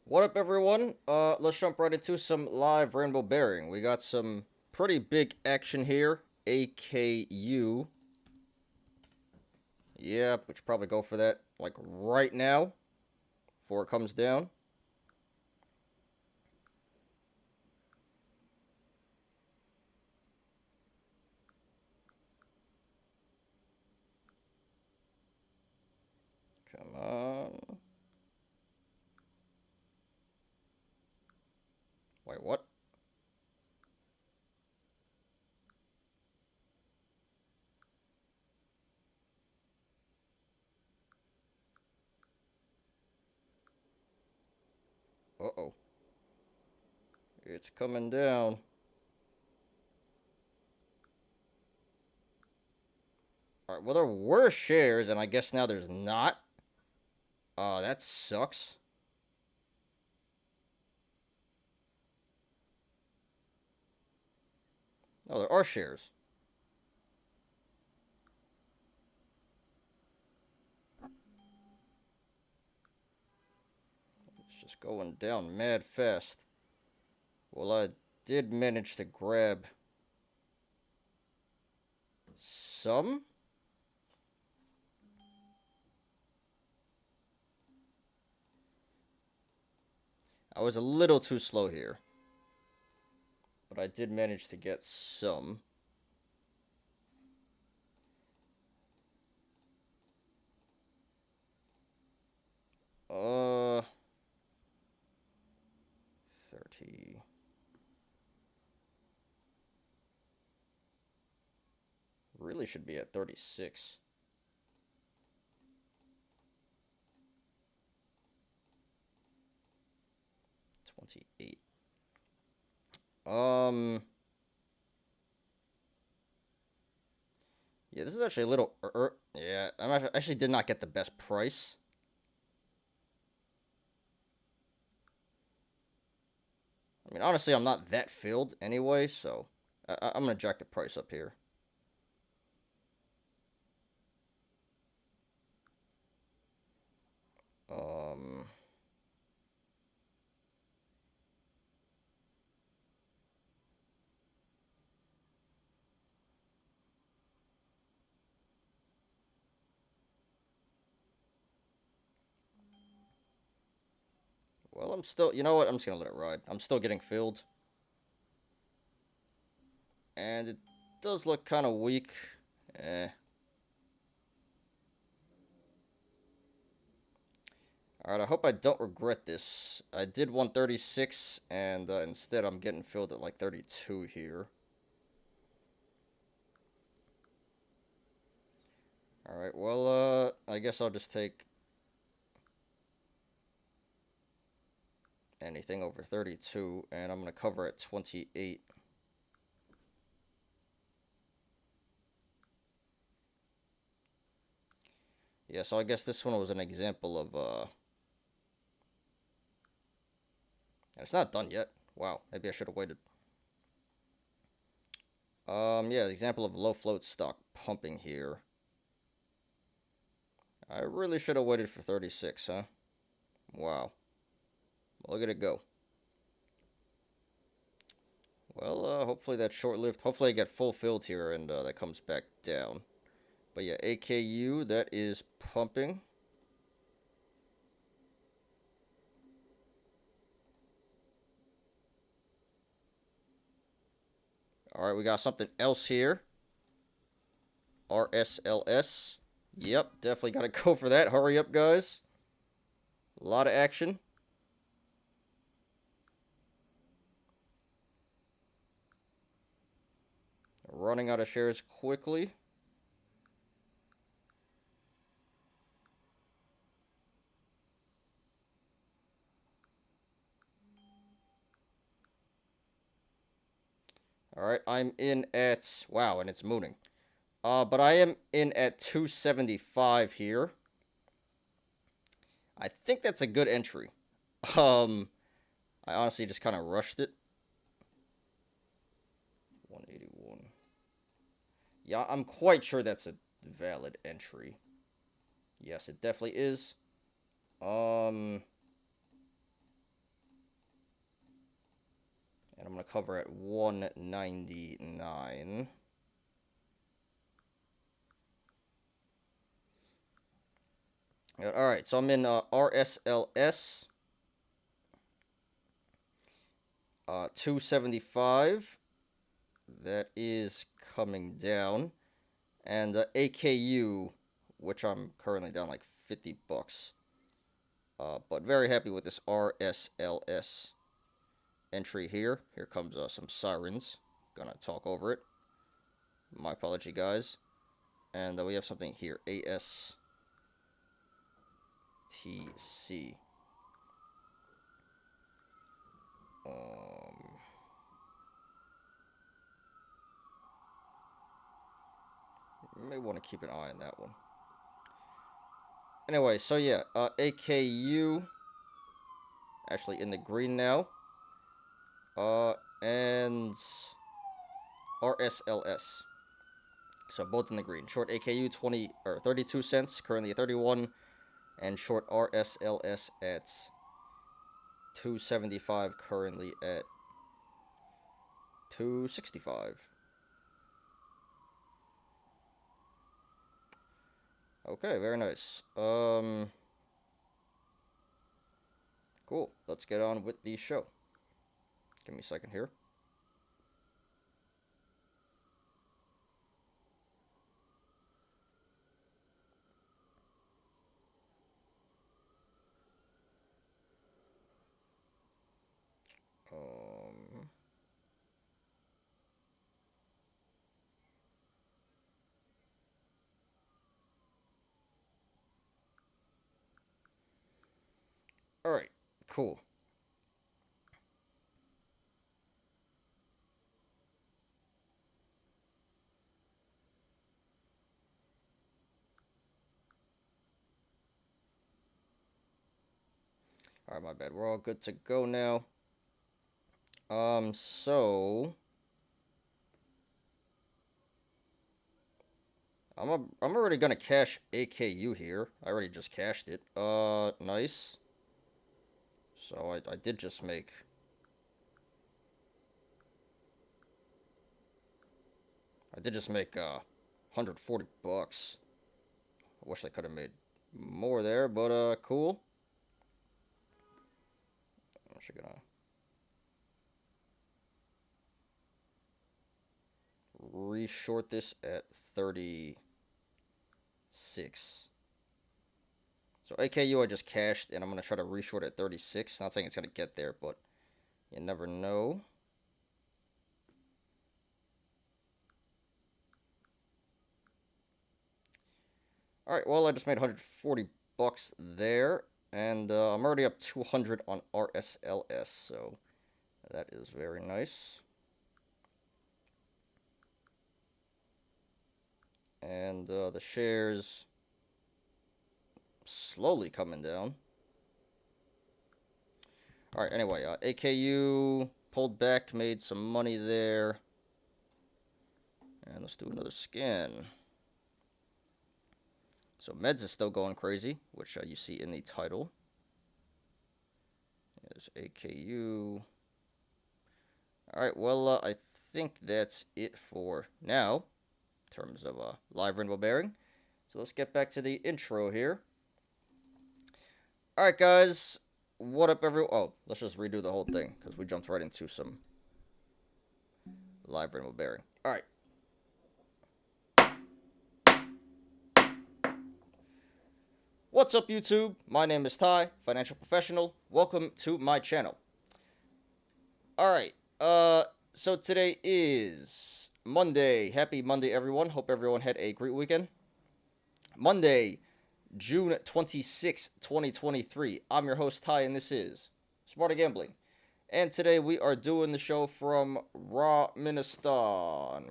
What up, everyone? Let's jump right into some live rainbow bearing. We got some pretty big action here. AKU. Yeah, we should probably go for that, like, right now, before it comes down. Come on. Wait, what? Uh-oh. It's coming down. Alright, well, there were shares, and I guess now there's not. That sucks. Oh, there are shares. It's just going down mad fast. Well, I did manage to grab some. I was a little too slow here, but I did manage to get some. Uh, 30. Really should be at 36. 28. Yeah, this is actually a little. Yeah, actually did not get the best price. I mean, honestly, I'm not that filled anyway, so I'm gonna jack the price up here. Um. Well, I'm still. You know what? I'm just gonna let it ride. I'm still getting filled, and it does look kind of weak. Eh. Alright, I hope I don't regret this. I did 136, and instead I'm getting filled at like 32 here. Alright, well, I guess I'll just take anything over 32, and I'm going to cover at 28. Yeah, so I guess this one was an example of, and it's not done yet. Wow, maybe I should have waited. Yeah, example of low float stock pumping here. I really should have waited for 36, huh? Wow. Look at it go. Well, hopefully that's short-lived. Hopefully I get fulfilled here and that comes back down. But yeah, AKU, that is pumping. Alright, we got something else here. RSLS. Yep, definitely got to go for that. Hurry up, guys. A lot of action. Running out of shares quickly. Alright, I'm in at... Wow, and it's mooning. But I am in at 275 here. I think that's a good entry. I honestly just kind of rushed it. 181. Yeah, I'm quite sure that's a valid entry. Yes, it definitely is. going to cover at 199. Alright, so I'm in RSLS 275. That is coming down. And AKU, which I'm currently down like 50 bucks. But very happy with this RSLS entry here. Here comes some sirens. Gonna talk over it. My apology, guys. And we have something here. ASTC. May want to keep an eye on that one. Anyway, so yeah, AKU actually in the green now. And RSLS. So both in the green. Short AKU 32 cents, currently at 31, and short RSLS at 275, currently at 265. Okay, very nice. Cool. Let's get on with the show. Give me a second here. Alright, cool. Alright, my bad. We're all good to go now. So I'm already gonna cash AKU here. I already just cashed it. Nice. So I did just make 140 bucks. I wish I could have made more there, but cool. I'm actually gonna re-short this at 36. So AKU I just cashed, and I'm gonna try to re-short at 36. Not saying it's gonna get there, but you never know. Alright, well, I just made 140 bucks there, and I'm already up 200 on RSLS, so that is very nice. And the shares slowly coming down. Alright, anyway, AKU pulled back, made some money there. And let's do another scan. So Meds is still going crazy, which you see in the title. There's AKU. Alright, well, I think that's it for now, in terms of live rainbow bearing. So let's get back to the intro here. Alright, guys. What up, everyone? Oh, let's just redo the whole thing, because we jumped right into some live rainbow bearing. Alright. What's up, YouTube? My name is Ty, financial professional. Welcome to my channel. Alright, so today is Monday. Happy Monday, everyone. Hope everyone had a great weekend. Monday, June 26, 2023. I'm your host, Ty, and this is Smarter Gambling. And today we are doing the show from Ramenistan.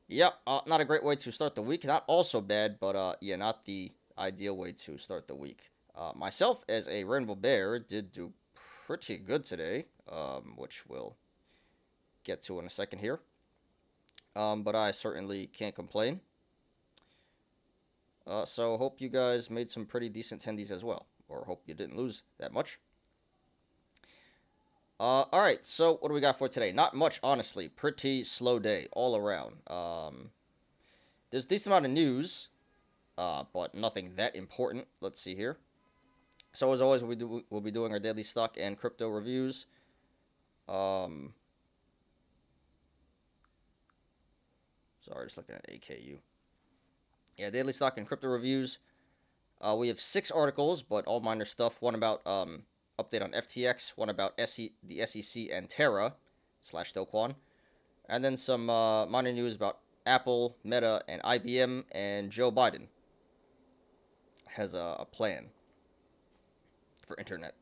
Yep, not a great way to start the week. Not also bad, but yeah, not the ideal way to start the week. Myself, as a rainbow bear, did do pretty good today, which we'll get to in a second here. But I certainly can't complain. So hope you guys made some pretty decent tendies as well, or hope you didn't lose that much. Alright, so what do we got for today? Not much, honestly. Pretty slow day all around. There's a decent amount of news, but nothing that important. Let's see here. So as always, we'll be doing our daily stock and crypto reviews. Sorry, just looking at AKU. Yeah, daily stock and crypto reviews. We have 6 articles, but all minor stuff. One about update on FTX, one about the SEC and Terra / Do Kwon, and then some minor news about Apple, Meta, and IBM, and Joe Biden has a plan for internet.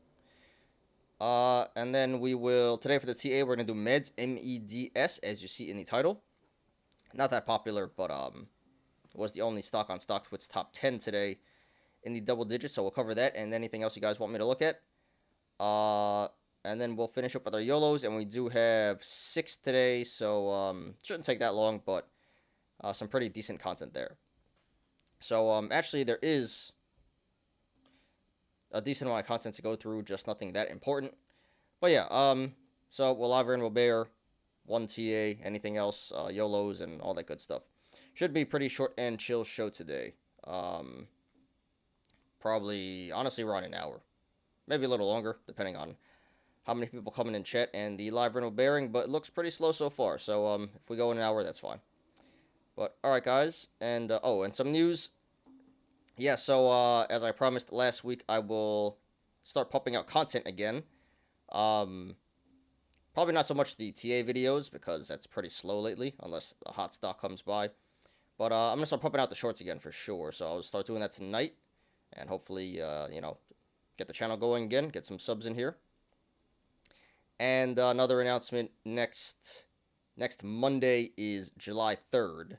And then we will, today for the TA, we're going to do MEDS, MEDS, as you see in the title. Not that popular, but was the only stock on StockTwits top 10 today in the double digits, so we'll cover that and anything else you guys want me to look at. And then we'll finish up with our YOLOs, and we do have 6 today, so shouldn't take that long, but some pretty decent content there. So actually there is a decent amount of content to go through, just nothing that important. But yeah, so we'll live and we'll bear 1 TA, anything else, YOLOs and all that good stuff. Should be pretty short and chill show today. Probably, honestly, around an hour. Maybe a little longer, depending on how many people come in chat and the live rental bearing, but it looks pretty slow so far. So if we go in an hour, that's fine. But alright guys, and and some news. Yeah, so as I promised last week, I will start pumping out content again. Probably not so much the TA videos, because that's pretty slow lately, unless a hot stock comes by. But I'm going to start pumping out the shorts again for sure, so I'll start doing that tonight. And hopefully, get the channel going again, get some subs in here. And another announcement, next Monday is July 3rd,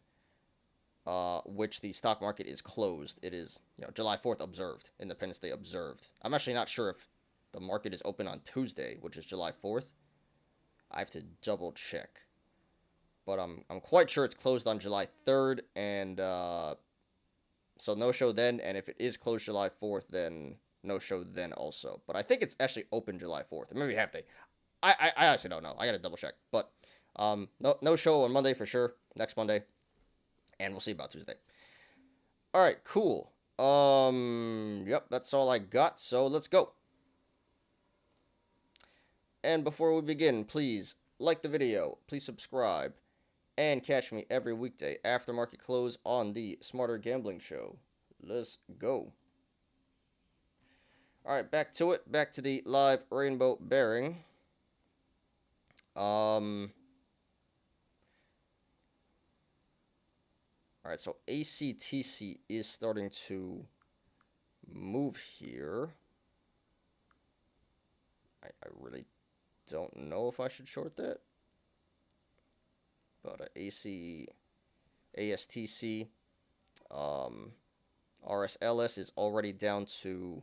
which the stock market is closed. It is, July 4th observed, Independence Day observed. I'm actually not sure if the market is open on Tuesday, which is July 4th. I have to double check. But I'm quite sure it's closed on July 3rd, and so no show then, and if it is closed July 4th, then no show then also. But I think it's actually open July 4th. Maybe half day. I actually don't know. I gotta double check. But no show on Monday for sure. Next Monday. And we'll see about Tuesday. Alright, cool. Yep, that's all I got. So let's go. And before we begin, please like the video, please subscribe, and catch me every weekday after market close on the Smarter Gambling Show. Let's go. Alright, back to it. Back to the live rainbow bearing. Alright, so ACTC is starting to move here. I really don't know if I should short that. But ASTC, RSLS is already down to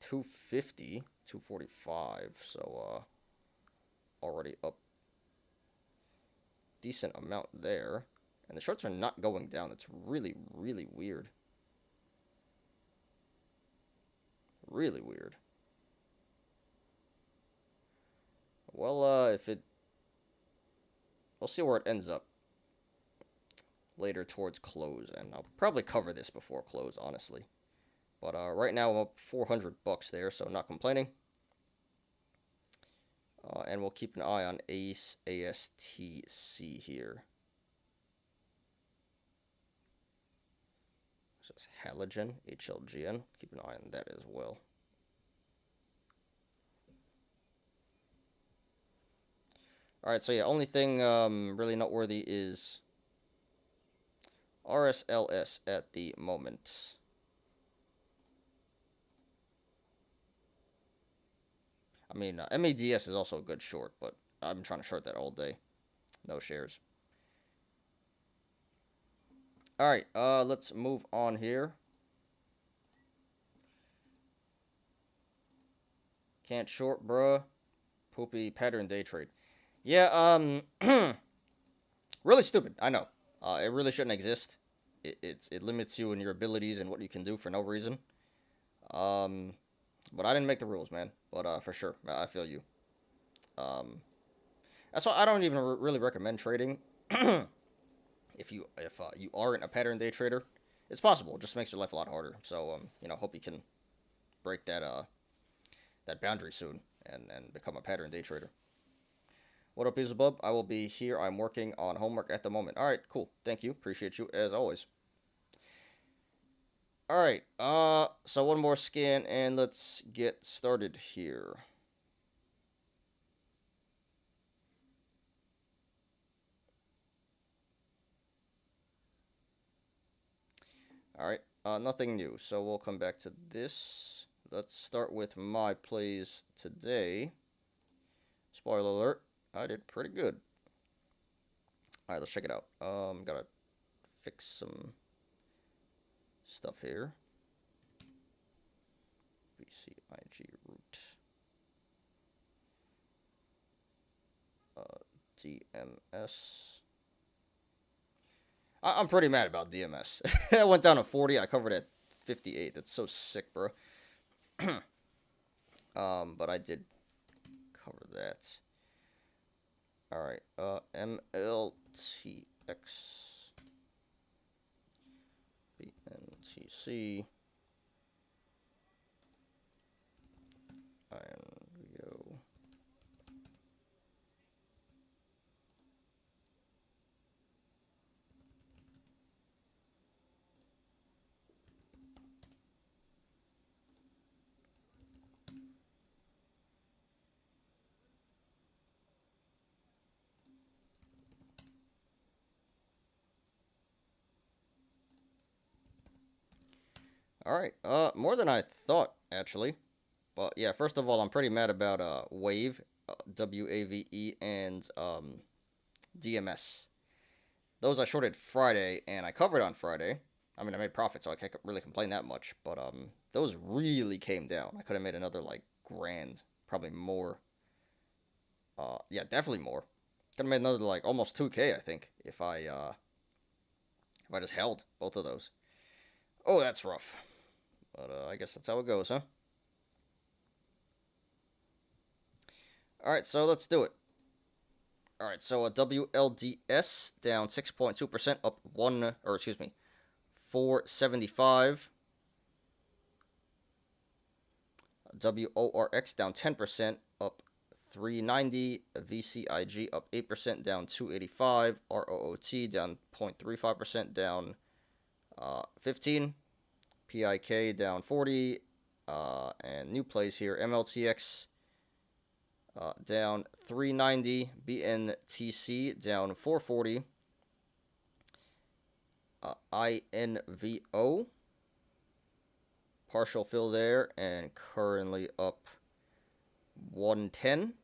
250, 245, so already up decent amount there. And the shorts are not going down. That's really, really weird. Really weird. Well, we'll see where it ends up later towards close, and I'll probably cover this before close, honestly. But right now I'm up $400 there, so not complaining. And we'll keep an eye on ASTC here. So it's Halogen, HLGN. Keep an eye on that as well. Alright, so yeah, only thing really noteworthy is RSLS at the moment. I mean, MEDS is also a good short, but I've been trying to short that all day. No shares. Alright, let's move on here. Can't short, bruh. Poopy pattern day trade. Yeah, really stupid, I know. It really shouldn't exist. It limits you in your abilities and what you can do for no reason. But I didn't make the rules, man. But for sure, I feel you. Um, that's why I don't even really recommend trading. If you aren't a pattern day trader, it's possible. It just makes your life a lot harder. So hope you can break that boundary soon and become a pattern day trader. What up, Beelzebub? I will be here. I'm working on homework at the moment. All right, cool. Thank you. Appreciate you as always. All right. So one more scan and let's get started here. All right. Nothing new. So we'll come back to this. Let's start with my plays today. Spoiler alert. I did pretty good. All right, let's check it out. Gotta fix some stuff here. VCIG root. DMS. I'm pretty mad about DMS. I went down to 40. I covered at 58. That's so sick, bro. But I did cover that. All right. MLTX. BNTC. INVO. All right. More than I thought, actually. But yeah, first of all, I'm pretty mad about Wave, WAVE, and DMS. Those I shorted Friday, and I covered on Friday. I mean, I made profit, so I can't really complain that much. But those really came down. I could have made another like grand, probably more. Yeah, definitely more. Could have made another like almost 2K, I think, if I just held both of those. Oh, that's rough. But I guess that's how it goes, huh? All right, so let's do it. All right, so a WLDS down 6.2%, up 475. WORX down 10%, up 390. VCIG up 8%, down 285. ROOT down 0.35%, down 15. PIK down 40. And new plays here. MLTX down 390. BNTC down 440. INVO partial fill there and currently up 110.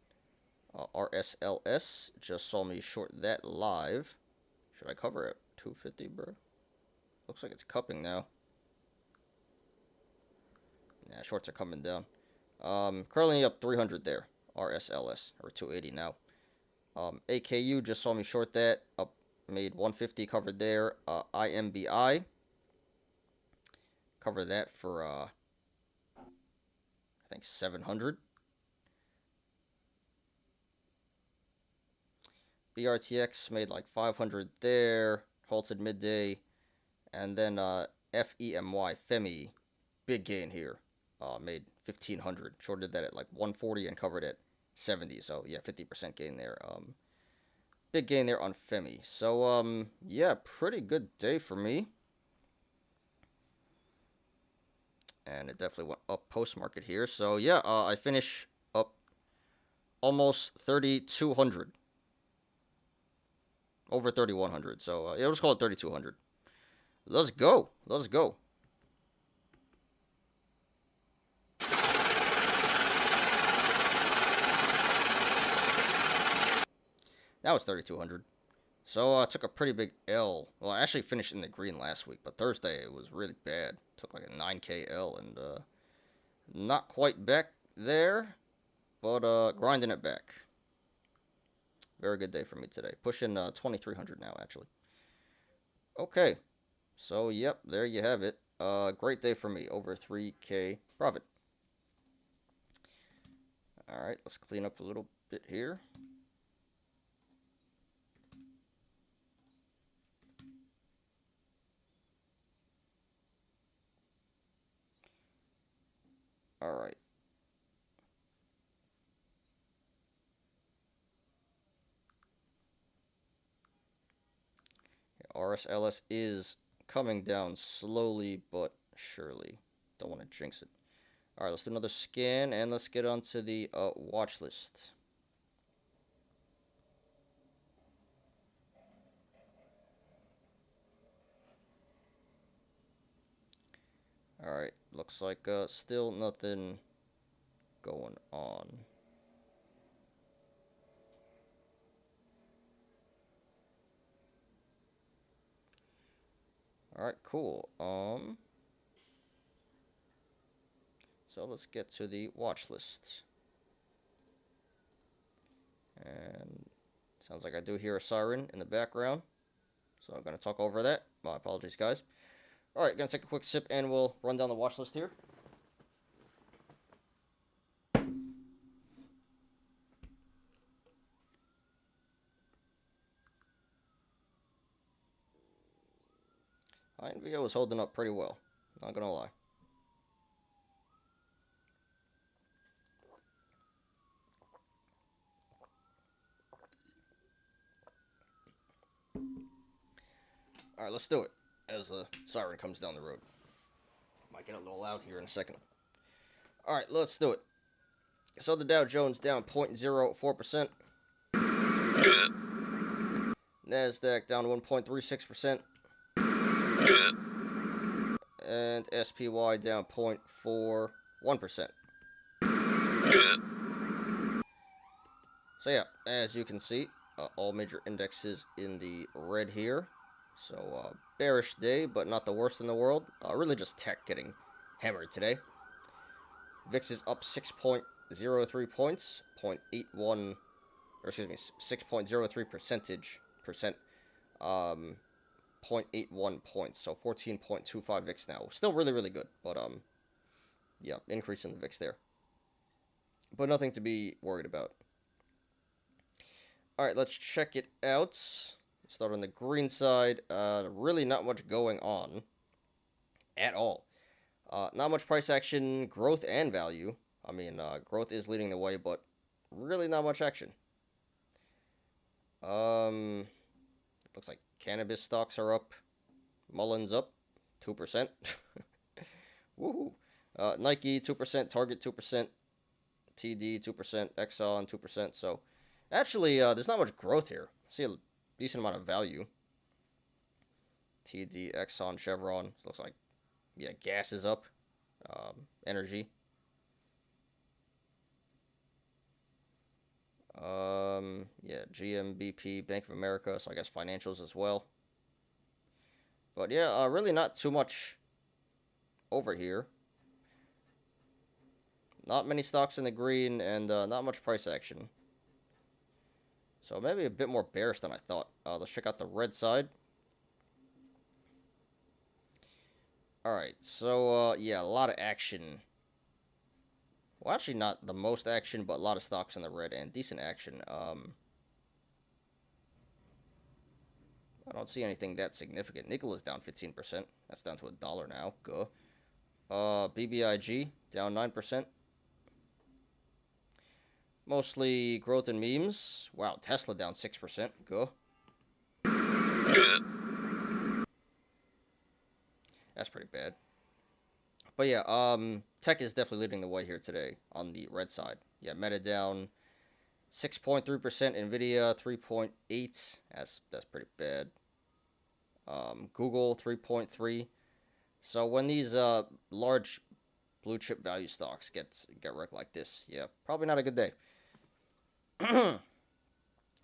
RSLS just saw me short that live. Should I cover it? 250, bro. Looks like it's cupping now. Yeah, shorts are coming down. Currently up 300 there. RSLS, or 280 now. AKU just saw me short that. Up, made 150, covered there. IMBI. Covered that for, I think 700. BRTX made like 500 there. Halted midday. And then FEMY, big gain here. Made 1,500. Shorted that at like 140 and covered at 70. So yeah, 50% gain there. Big gain there on FEMY. So yeah, pretty good day for me. And it definitely went up post market here. So yeah, I finish up almost 3,200. Over 3,100. So yeah, let's call it 3,200. Let's go. Let's go. Now it's 3,200. So I took a pretty big L. Well, I actually finished in the green last week, but Thursday it was really bad. Took like a 9K L and not quite back there, but grinding it back. Very good day for me today. Pushing 2,300 now, actually. Okay. So, yep, there you have it. Great day for me. Over 3K profit. Alright, let's clean up a little bit here. Alright. RSLS is coming down slowly but surely. Don't want to jinx it. Alright, let's do another scan, and let's get onto the watch list. Alright, looks like still nothing going on. Alright, cool. So let's get to the watch list. And sounds like I do hear a siren in the background, so I'm going to talk over that. My apologies, guys. Alright, going to take a quick sip, and we'll run down the watch list here. NVIDIA was holding up pretty well, not going to lie. Alright, let's do it, as the siren comes down the road. Might get a little loud here in a second. Alright, let's do it. So the Dow Jones down 0.04%. NASDAQ down 1.36%. And SPY down 0.41%. So yeah, as you can see, all major indexes in the red here. So bearish day, but not the worst in the world. Really just tech getting hammered today. VIX is up 6.03 points, 0.81, or excuse me, 6.03 percent. 0.81 points, so 14.25 VIX now. Still really, really good, but yeah, increase in the VIX there. But nothing to be worried about. Alright, let's check it out. Start on the green side. Really not much going on at all. Not much price action, growth and value. I mean, growth is leading the way, but really not much action. Looks like cannabis stocks are up. Mullins up 2%. Woohoo. Nike 2%, Target 2%, TD 2%, Exxon 2%. So actually, there's not much growth here. See a decent amount of value. TD, Exxon, Chevron. Looks like, yeah, gas is up. Energy. Yeah, GM, BP, Bank of America, so I guess financials as well. But yeah, really not too much over here. Not many stocks in the green, and not much price action. So maybe a bit more bearish than I thought. Let's check out the red side. Alright, so yeah, a lot of action. Well, actually not the most action, but a lot of stocks in the red and decent action. I don't see anything that significant. Nickel is down 15%. That's down to $1 now. Go. BBIG down 9%. Mostly growth in memes. Wow, Tesla down 6%. Go. That's pretty bad. But yeah, tech is definitely leading the way here today on the red side. Yeah, Meta down 6.3%, Nvidia 3.8. That's pretty bad. Google 3.3. So when these large blue chip value stocks get wrecked like this, yeah, probably not a good day.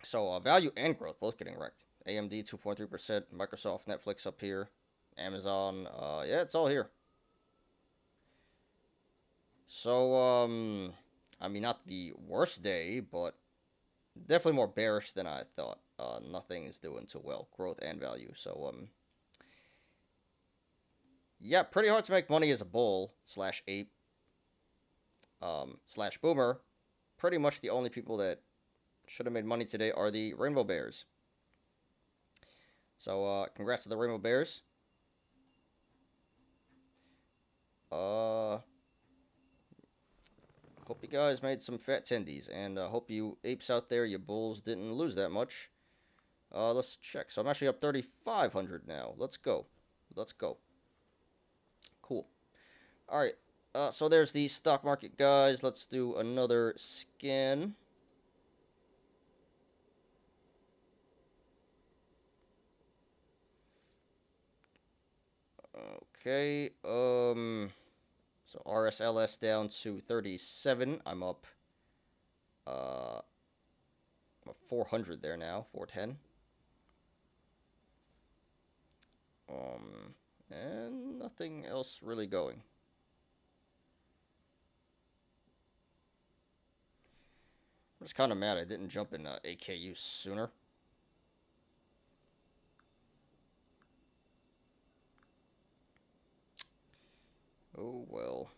So value and growth both getting wrecked. AMD 2.3%, Microsoft, Netflix up here, Amazon, yeah, it's all here. So I mean, not the worst day, but definitely more bearish than I thought. Nothing is doing too well, growth and value. So Yeah, pretty hard to make money as a bull slash ape slash boomer. Pretty much the only people that should have made money today are the rainbow bears. So congrats to the rainbow bears. Hope you guys made some fat tendies, and hope you apes out there, you bulls, didn't lose that much. Let's check. So I'm actually up 3,500 now. Let's go. Let's go. Cool. All right. So there's the stock market, guys. Let's do another scan. Okay. So RSLS down to 37. I'm up. 400 there now. 410. And nothing else really going. I'm just kind of mad I didn't jump in AKU sooner. Oh well.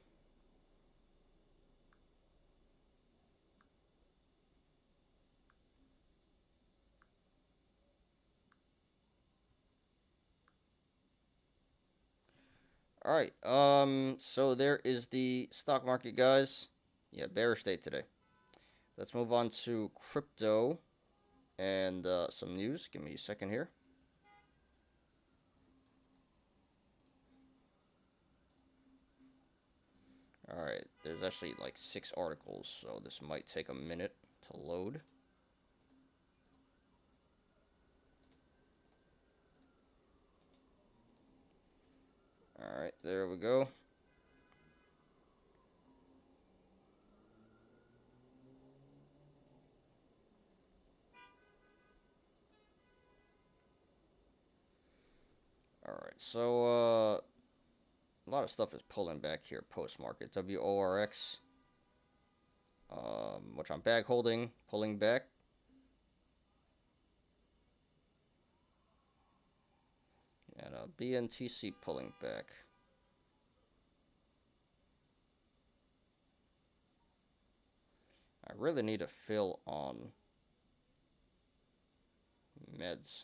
All right. So there is the stock market, guys. Yeah, bearish day today. Let's move on to crypto and some news. Give me a second here. All right. There's actually like 6 articles, so this might take a minute to load. All right, there we go. All right, so a lot of stuff is pulling back here post market. WORX, which I'm bag holding, pulling back. And BNTC pulling back. I really need a fill on meds.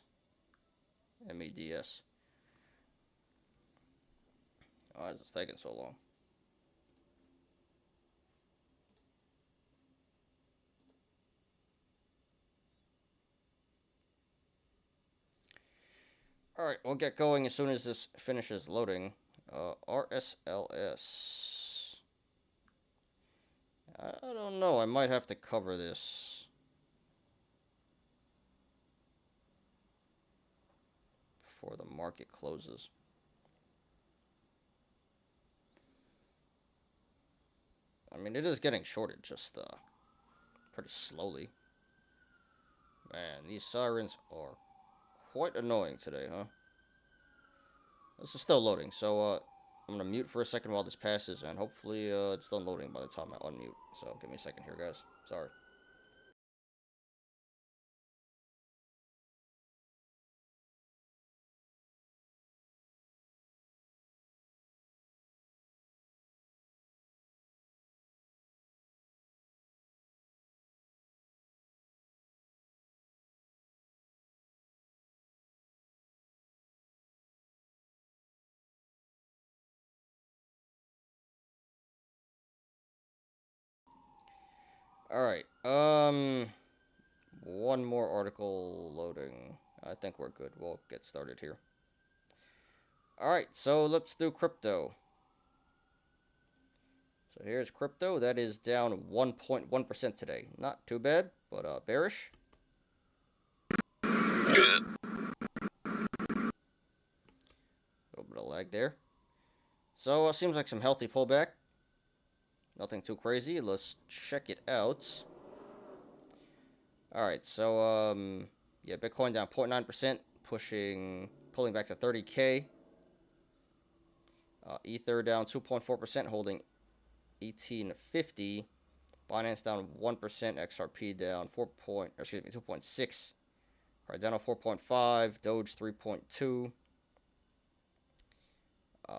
MEDS. Why is this taking so long? Alright, we'll get going as soon as this finishes loading. RSLS. I don't know. I might have to cover this before the market closes. I mean, it is getting shorted, just pretty slowly. Man, these sirens are quite annoying today, huh? This is still loading, so I'm gonna mute for a second while this passes, and hopefully it's done loading by the time I unmute. So give me a second here, guys. Sorry. Alright, one more article loading. I think we're good. We'll get started here. Alright, so let's do crypto. So here's crypto. That is down 1.1% today. Not too bad, but bearish. A little bit of lag there. So seems like some healthy pullback. Nothing too crazy. Let's check it out. Alright, so yeah, Bitcoin down 0.9%, pulling back to 30K. Ether down 2.4%, holding 1850. Binance down 1%, XRP down 2.6. Cardano 4.5, Doge 3.2.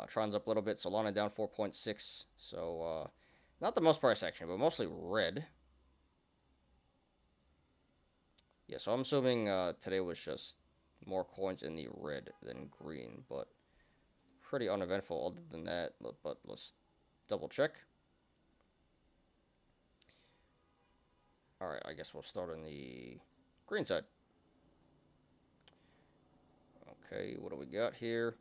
Tron's up a little bit. Solana down 4.6. So, not the most price action, but mostly red. Yeah, so I'm assuming today was just more coins in the red than green, but pretty uneventful other than that. But let's double check. Alright, I guess we'll start on the green side. Okay, what do we got here?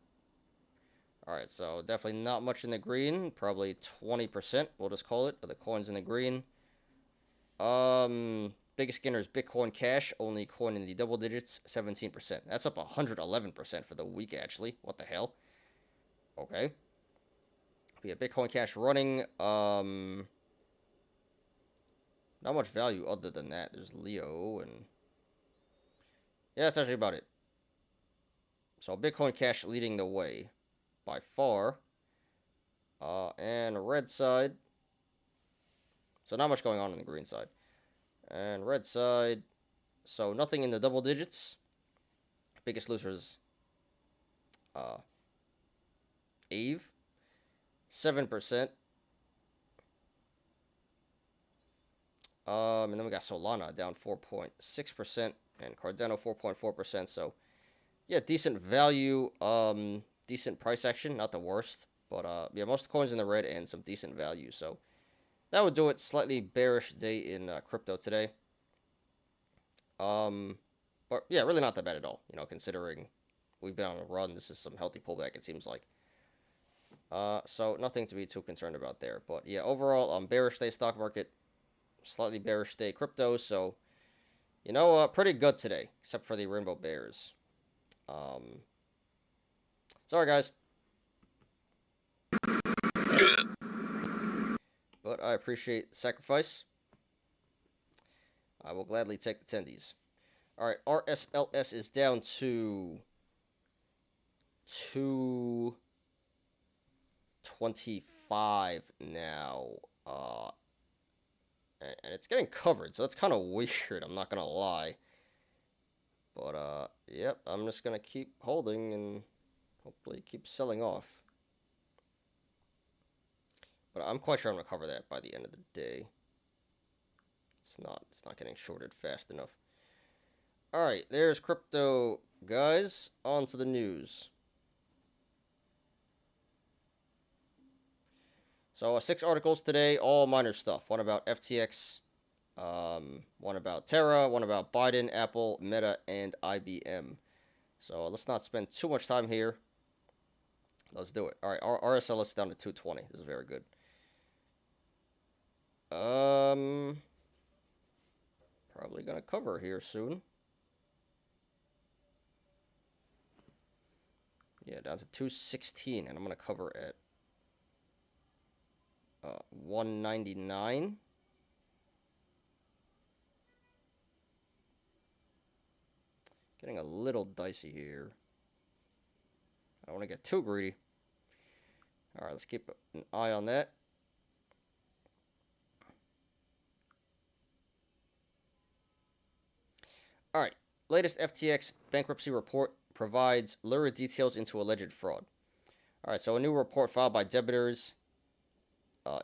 Alright, so definitely not much in the green. Probably 20%, we'll just call it, of the coins in the green. Biggest gainer is Bitcoin Cash, only coin in the double digits, 17%. That's up 111% for the week, actually. What the hell? Okay. We have Bitcoin Cash running, not much value other than that. There's Leo, and yeah, that's actually about it. So Bitcoin Cash leading the way by far. And red side. So not much going on the green side. And red side, so nothing in the double digits. Biggest losers, Ave, 7%. And then we got Solana down 4.6%, and Cardano 4.4%. So, yeah, decent value, decent price action, not the worst. But, yeah, most coins in the red and some decent value. So, that would do it. Slightly bearish day in crypto today. But yeah, really not that bad at all, you know, considering we've been on a run. This is some healthy pullback, it seems like. So nothing to be too concerned about there. But yeah, overall, bearish day stock market, slightly bearish day crypto. So, you know, pretty good today, except for the Rainbow Bears. Sorry, guys. But I appreciate the sacrifice. I will gladly take the tendies. All right, RSLS is down to 225 now. And it's getting covered, so that's kind of weird, I'm not gonna lie. But, yep, I'm just gonna keep holding and hopefully keep selling off. But I'm quite sure I'm gonna cover that by the end of the day. It's not getting shorted fast enough. Alright, there's crypto, guys. On to the news. So, 6 articles today, all minor stuff. One about FTX, one about Terra, one about Biden, Apple, Meta, and IBM. So, let's not spend too much time here. Let's do it. Alright, RSL is down to 220. This is very good. Probably gonna cover here soon. Yeah, down to 216, and I'm gonna cover at 199. Getting a little dicey here. I don't want to get too greedy. All right, let's keep an eye on that. All right, latest FTX bankruptcy report provides lurid details into alleged fraud. All right, so a new report filed by debtors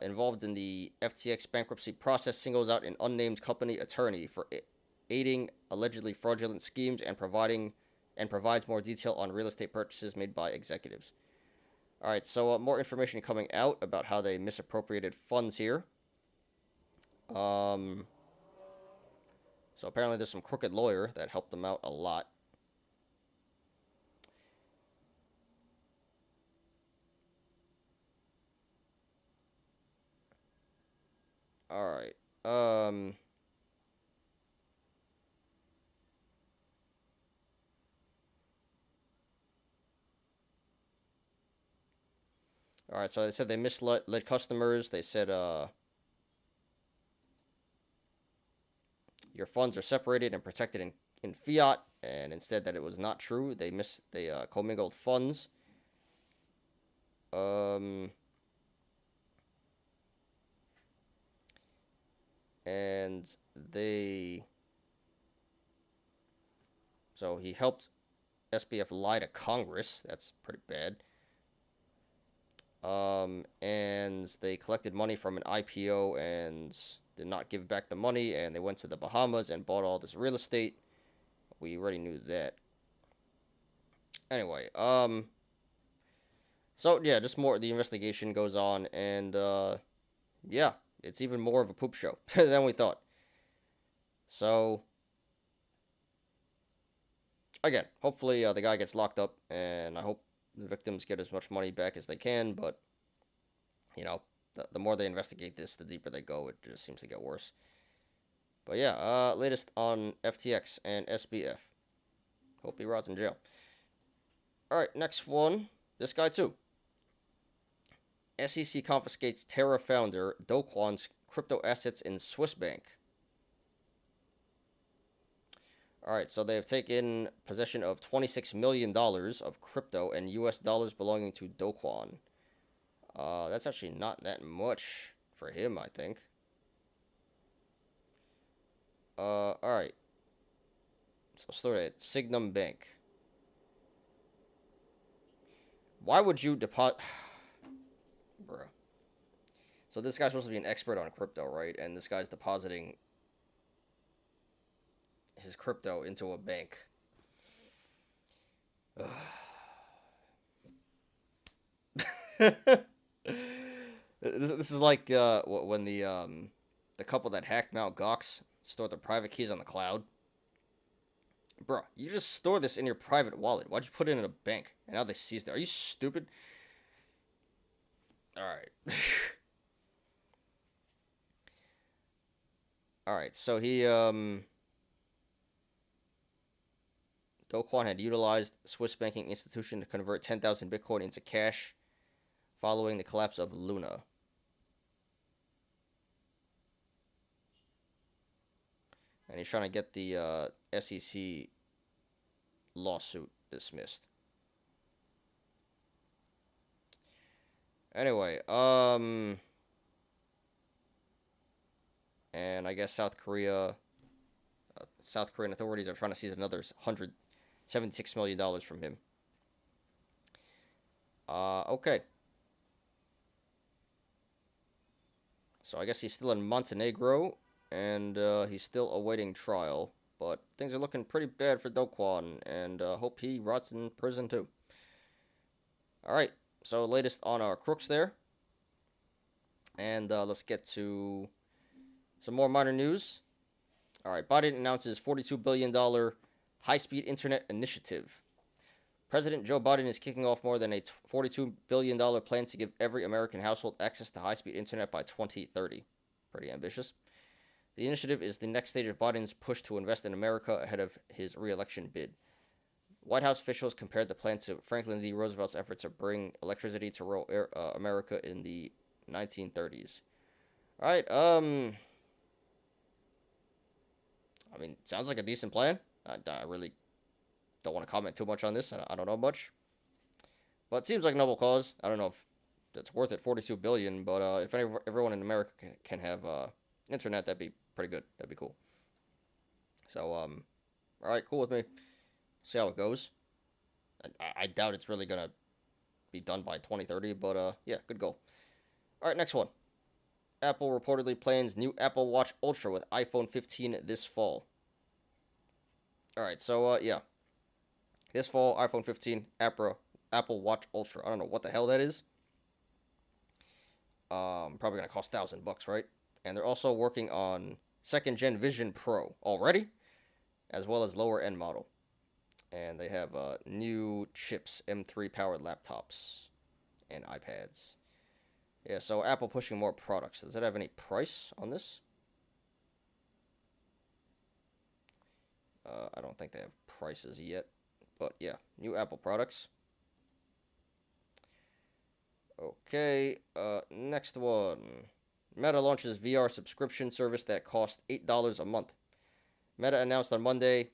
involved in the FTX bankruptcy process singles out an unnamed company attorney for aiding allegedly fraudulent schemes and provides more detail on real estate purchases made by executives. All right, so more information coming out about how they misappropriated funds here. So apparently there's some crooked lawyer that helped them out a lot. All right. All right, so they said they misled customers. They said your funds are separated and protected in fiat, and instead that it was not true. They commingled funds. And so he helped SBF lie to Congress. That's pretty bad. and they collected money from an IPO and did not give back the money, and they went to the Bahamas and bought all this real estate. We already knew that. Anyway, so yeah, just more, the investigation goes on, and yeah, it's even more of a poop show than we thought. So again, hopefully the guy gets locked up, and I hope the victims get as much money back as they can. But you know, the more they investigate this, the deeper they go. It just seems to get worse. But yeah, latest on FTX and SBF. Hope he rots in jail. All right, next one. This guy too. SEC confiscates Terra founder Do Kwon's crypto assets in Swiss bank. All right, so they have taken possession of $26 million of crypto and US dollars belonging to Do Kwon. That's actually not that much for him, I think. All right. So start at Signum Bank. Why would you deposit... Bruh. So this guy's supposed to be an expert on crypto, right? And this guy's depositing his crypto into a bank. This is like when the couple that hacked Mt. Gox stored their private keys on the cloud. Bruh, you just store this in your private wallet. Why'd you put it in a bank? And now they seized it. Are you stupid? Alright. Alright, so he, Do Kwon had utilized Swiss banking institution to convert 10,000 Bitcoin into cash following the collapse of Luna. And he's trying to get the SEC lawsuit dismissed. Anyway, and I guess South Korean authorities are trying to seize another $176 million from him. Okay. So I guess he's still in Montenegro, and he's still awaiting trial. But things are looking pretty bad for Do Kwon, and hope he rots in prison too. Alright, so latest on our crooks there. And let's get to some more minor news. Alright, Biden announces $42 billion high-speed internet initiative. President Joe Biden is kicking off more than a $42 billion plan to give every American household access to high-speed internet by 2030. Pretty ambitious. The initiative is the next stage of Biden's push to invest in America ahead of his re-election bid. White House officials compared the plan to Franklin D. Roosevelt's effort to bring electricity to rural America in the 1930s. All right, I mean, sounds like a decent plan. I really don't want to comment too much on this. I don't know much, but it seems like a noble cause. I don't know if it's worth it, $42 billion, but if everyone in America can have internet, that'd be pretty good. That'd be cool. So, all right, cool with me. See how it goes. I doubt it's really gonna be done by 2030, but yeah, good goal. All right, next one. Apple reportedly plans new Apple Watch Ultra with iPhone 15 this fall. All right, so yeah, this fall, iPhone 15, Apple Watch Ultra. I don't know what the hell that is. Probably gonna cost $1,000, right? And they're also working on second-gen Vision Pro already, as well as lower-end model. And they have new chips, M3 powered laptops, and iPads. Yeah, so Apple pushing more products. Does it have any price on this? I don't think they have prices yet. But yeah, new Apple products. Okay, next one. Meta launches VR subscription service that costs $8 a month. Meta announced on Monday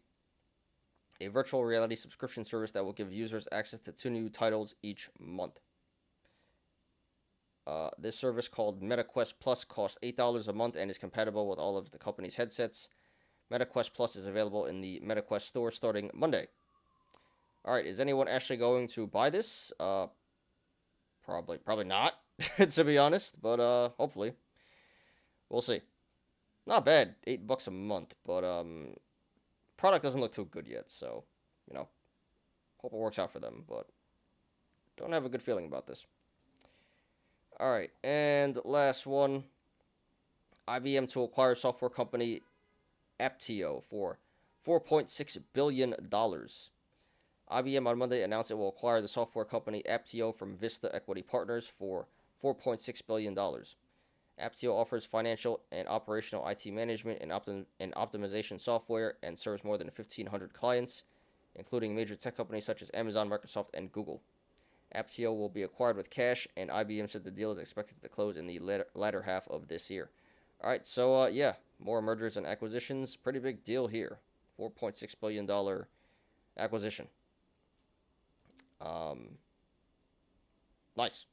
a virtual reality subscription service that will give users access to 2 new titles each month. This service, called MetaQuest Plus, costs $8 a month and is compatible with all of the company's headsets. MetaQuest Plus is available in the MetaQuest store starting Monday. Alright, is anyone actually going to buy this? Probably not, to be honest. But hopefully, we'll see. Not bad, $8 a month, but product doesn't look too good yet. So, you know, hope it works out for them. But don't have a good feeling about this. All right, and last one. IBM to acquire software company Aptio for $4.6 billion. IBM on Monday announced it will acquire the software company Aptio from Vista Equity Partners for $4.6 billion. Aptio offers financial and operational IT management and optimization software and serves more than 1,500 clients, including major tech companies such as Amazon, Microsoft, and Google. Aptio will be acquired with cash, and IBM said the deal is expected to close in the latter half of this year. All right, so yeah, more mergers and acquisitions. Pretty big deal here. $4.6 billion acquisition. Nice.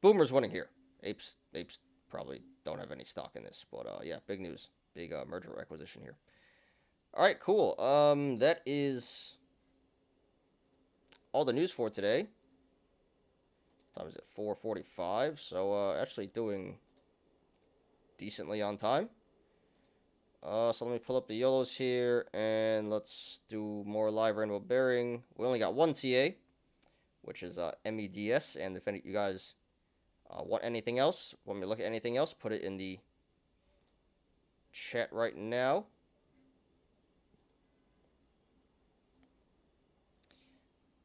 Boomers winning here. Apes probably don't have any stock in this, but yeah, big news. Big merger acquisition here. All right, cool. That is all the news for today. What time is it? 4:45. So actually doing decently on time. So let me pull up the YOLOs here, and let's do more live rainbow bearing. We only got one TA, which is MEDS, and if any you guys want anything else, want me to look at anything else, put it in the chat right now.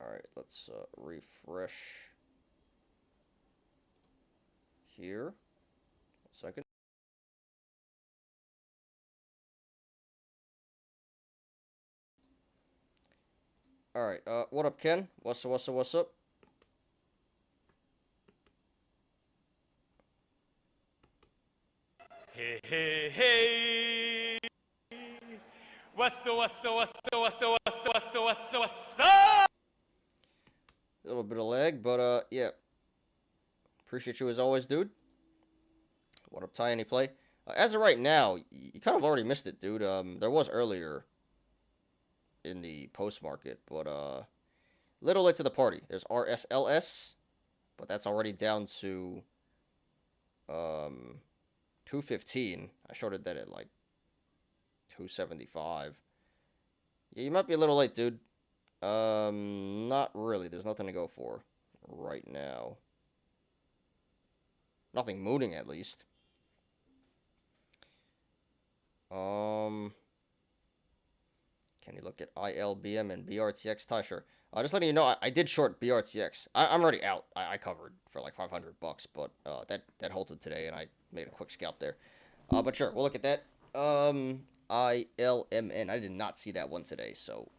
All right, let's refresh here. 1 second. All right, what up, Ken? What's up? Hey. What's up? A little bit of lag, but yeah. Appreciate you as always, dude. What up, Ty? Any play? As of right now, you kind of already missed it, dude. There was earlier in the post market, but little late to the party. There's RSLS, but that's already down to 215. I shorted that at like 275. Yeah, you might be a little late, dude. Not really. There's nothing to go for right now. Nothing mooning, at least. Can you look at ILBM and BRTX? Ty, sure. Just letting you know, I did short BRTX. I'm already out. I covered for like $500, but that halted today, and I made a quick scalp there. But sure, we'll look at that. ILMN. I did not see that one today, so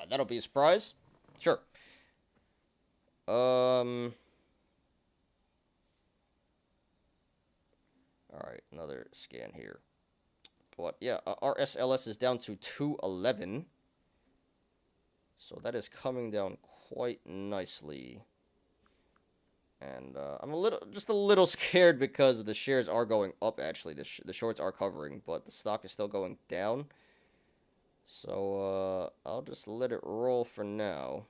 that'll be a surprise. Sure. All right, another scan here. But yeah, RSLS is down to 211. So that is coming down quite nicely. And I'm just a little scared because the shares are going up, actually. The shorts are covering, but the stock is still going down. So I'll just let it roll for now.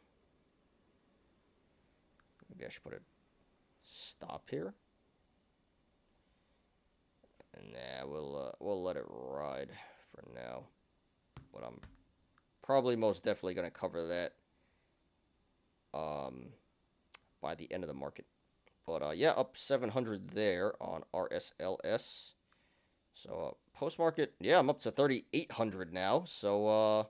Maybe I should put a stop here. Nah, we'll let it ride for now. But I'm probably most definitely gonna cover that by the end of the market. But yeah, up 700 there on RSLS. So post market, yeah, I'm up to 3,800 now. So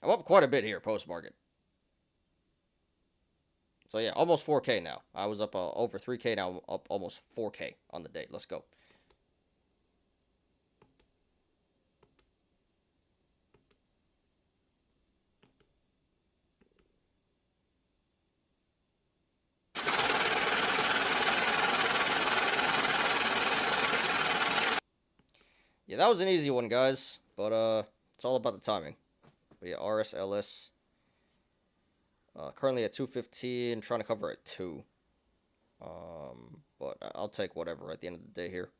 I'm up quite a bit here post market. So yeah, almost 4K now. I was up over 3K, now I'm up almost 4K on the day. Let's go. Yeah, that was an easy one, guys. But it's all about the timing. But yeah, RSLS. Currently at 215, trying to cover at 2. But I'll take whatever at the end of the day here.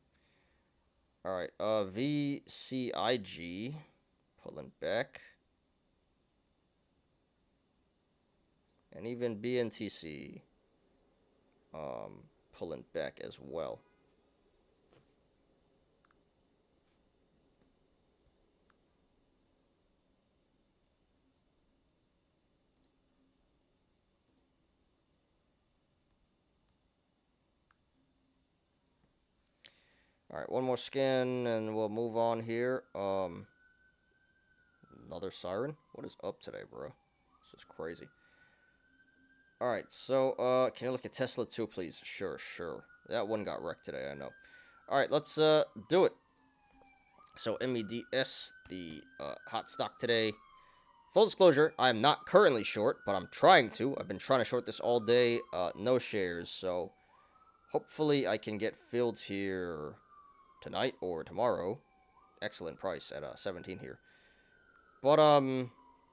Alright, VCIG. Pulling back. And even BNTC pulling back as well. Alright, one more scan and we'll move on here. Another siren? What is up today, bro? This is crazy. Alright, so, can you look at Tesla too, please? Sure. That one got wrecked today, I know. Alright, let's, do it. So, MEDS, the, hot stock today. Full disclosure, I am not currently short, but I'm trying to. I've been trying to short this all day. No shares, so hopefully I can get filled here tonight or tomorrow. Excellent price at 17 here. But,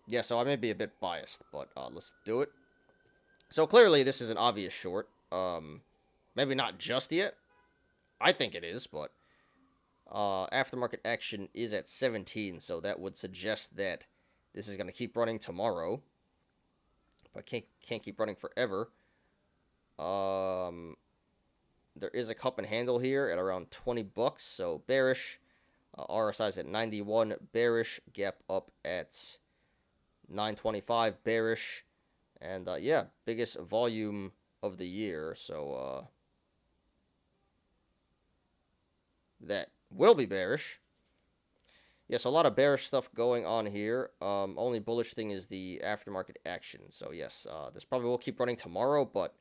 yeah, so I may be a bit biased, but let's do it. So clearly this is an obvious short. Maybe not just yet. I think it is, but aftermarket action is at 17, so that would suggest that this is going to keep running tomorrow. But can't keep running forever. There is a cup and handle here at around 20 bucks, so bearish. RSI's at 91, bearish. Gap up at 925, bearish. And, yeah, biggest volume of the year, so, that will be bearish. Yes, a lot of bearish stuff going on here. Only bullish thing is the aftermarket action. So, yes, this probably will keep running tomorrow, but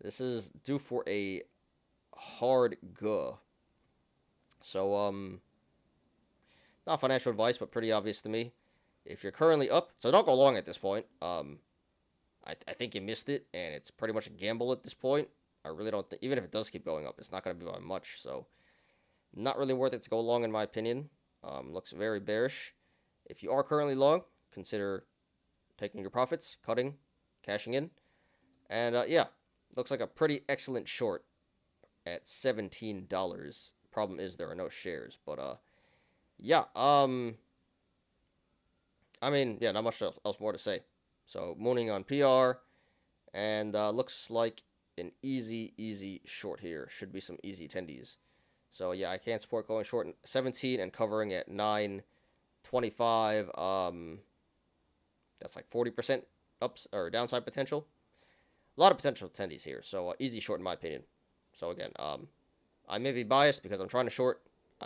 this is due for a hard go. So, not financial advice, but pretty obvious to me. If you're currently up, so don't go long at this point. I think you missed it, and it's pretty much a gamble at this point. I really don't think, even if it does keep going up, it's not going to be by much, so not really worth it to go long, in my opinion. Looks very bearish. If you are currently long, consider taking your profits, cutting, cashing in, and yeah, looks like a pretty excellent short at $17. Problem is there are no shares, but yeah, I mean, yeah, not much else more to say. So, mooning on PR, and looks like an easy short here. Should be some easy tendies. So, yeah, I can't support going short in 17 and covering at 925. That's like 40% ups or downside potential. A lot of potential tendies here, so easy short in my opinion. So, again, I may be biased because I'm trying to short.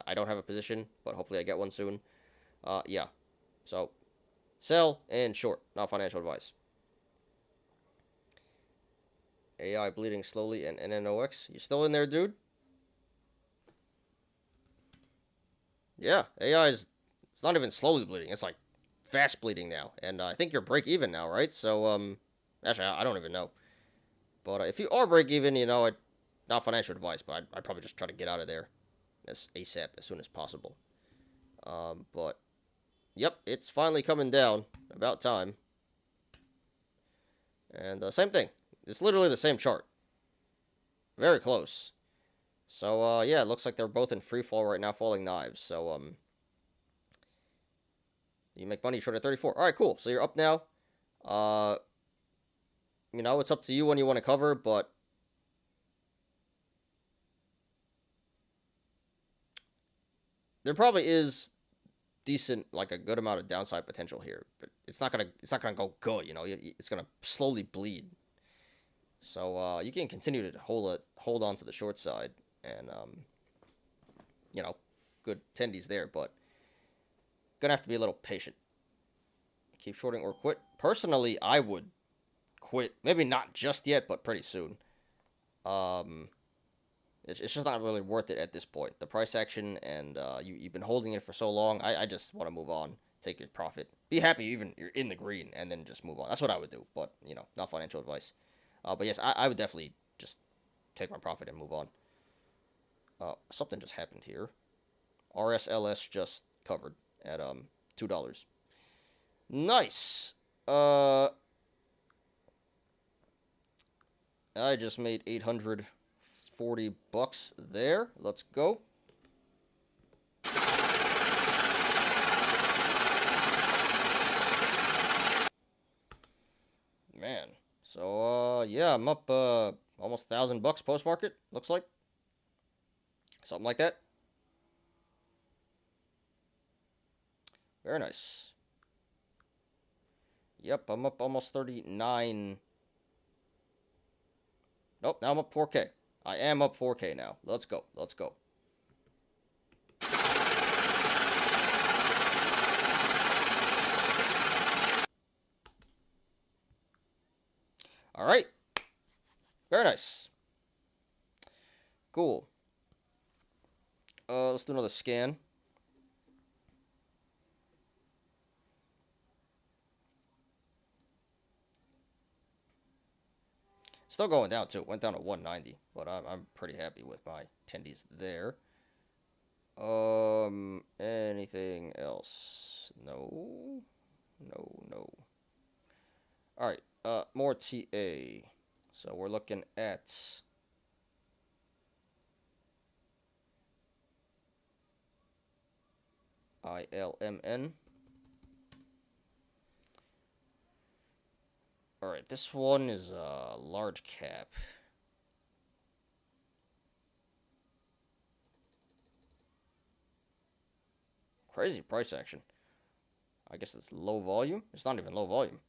I don't have a position, but hopefully I get one soon. Yeah, so sell and short, not financial advice. AI bleeding slowly and NNOX. You still in there, dude? Yeah, AI is, it's not even slowly bleeding. It's like fast bleeding now. And I think you're break even now, right? So, actually, I don't even know. But if you are break even, you know, not financial advice, but I'd probably just try to get out of there as ASAP, as soon as possible. But yep, it's finally coming down. About time. And same thing. It's literally the same chart. Very close. So, yeah, it looks like they're both in free fall right now, falling knives. So, you make money short at 34. All right, cool. So you're up now. You know, it's up to you when you want to cover, but there probably is decent, like a good amount of downside potential here, but it's not gonna go good. You know, it's gonna slowly bleed. So you can continue to hold on to the short side, and you know, good tendies there, but gonna have to be a little patient. Keep shorting or quit. Personally, I would quit. Maybe not just yet, but pretty soon. It's just not really worth it at this point. The price action, and you've been holding it for so long. I just want to move on. Take your profit. Be happy even you're in the green, and then just move on. That's what I would do, but, you know, not financial advice. But yes, I would definitely just take my profit and move on. Something just happened here. RSLS just covered at $2. Nice. I just made 840 bucks there. Let's go. Man, Yeah, I'm up almost $1,000 post market. Looks like something like that. Very nice. Yep, I'm up almost 39. Nope, now I'm up 4K. I am up 4K now. Let's go. Let's go. All right. Very nice. Cool. Let's do another scan. Still going down too. Went down to 190, but I'm pretty happy with my attendees there. Anything else? No. No. All right. More TA. So we're looking at ILMN. All right, this one is a large cap. Crazy price action. I guess it's low volume. It's not even low volume.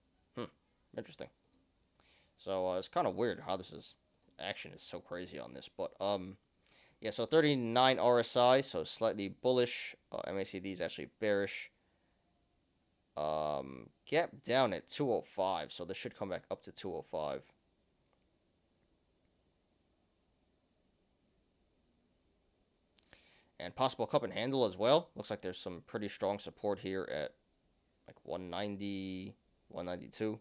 Interesting. So it's kind of weird how action is so crazy on this, but yeah. So 39 RSI, so slightly bullish. MACD is actually bearish. Gap down at 205, so this should come back up to 205. And possible cup and handle as well. Looks like there's some pretty strong support here at like 190, 192.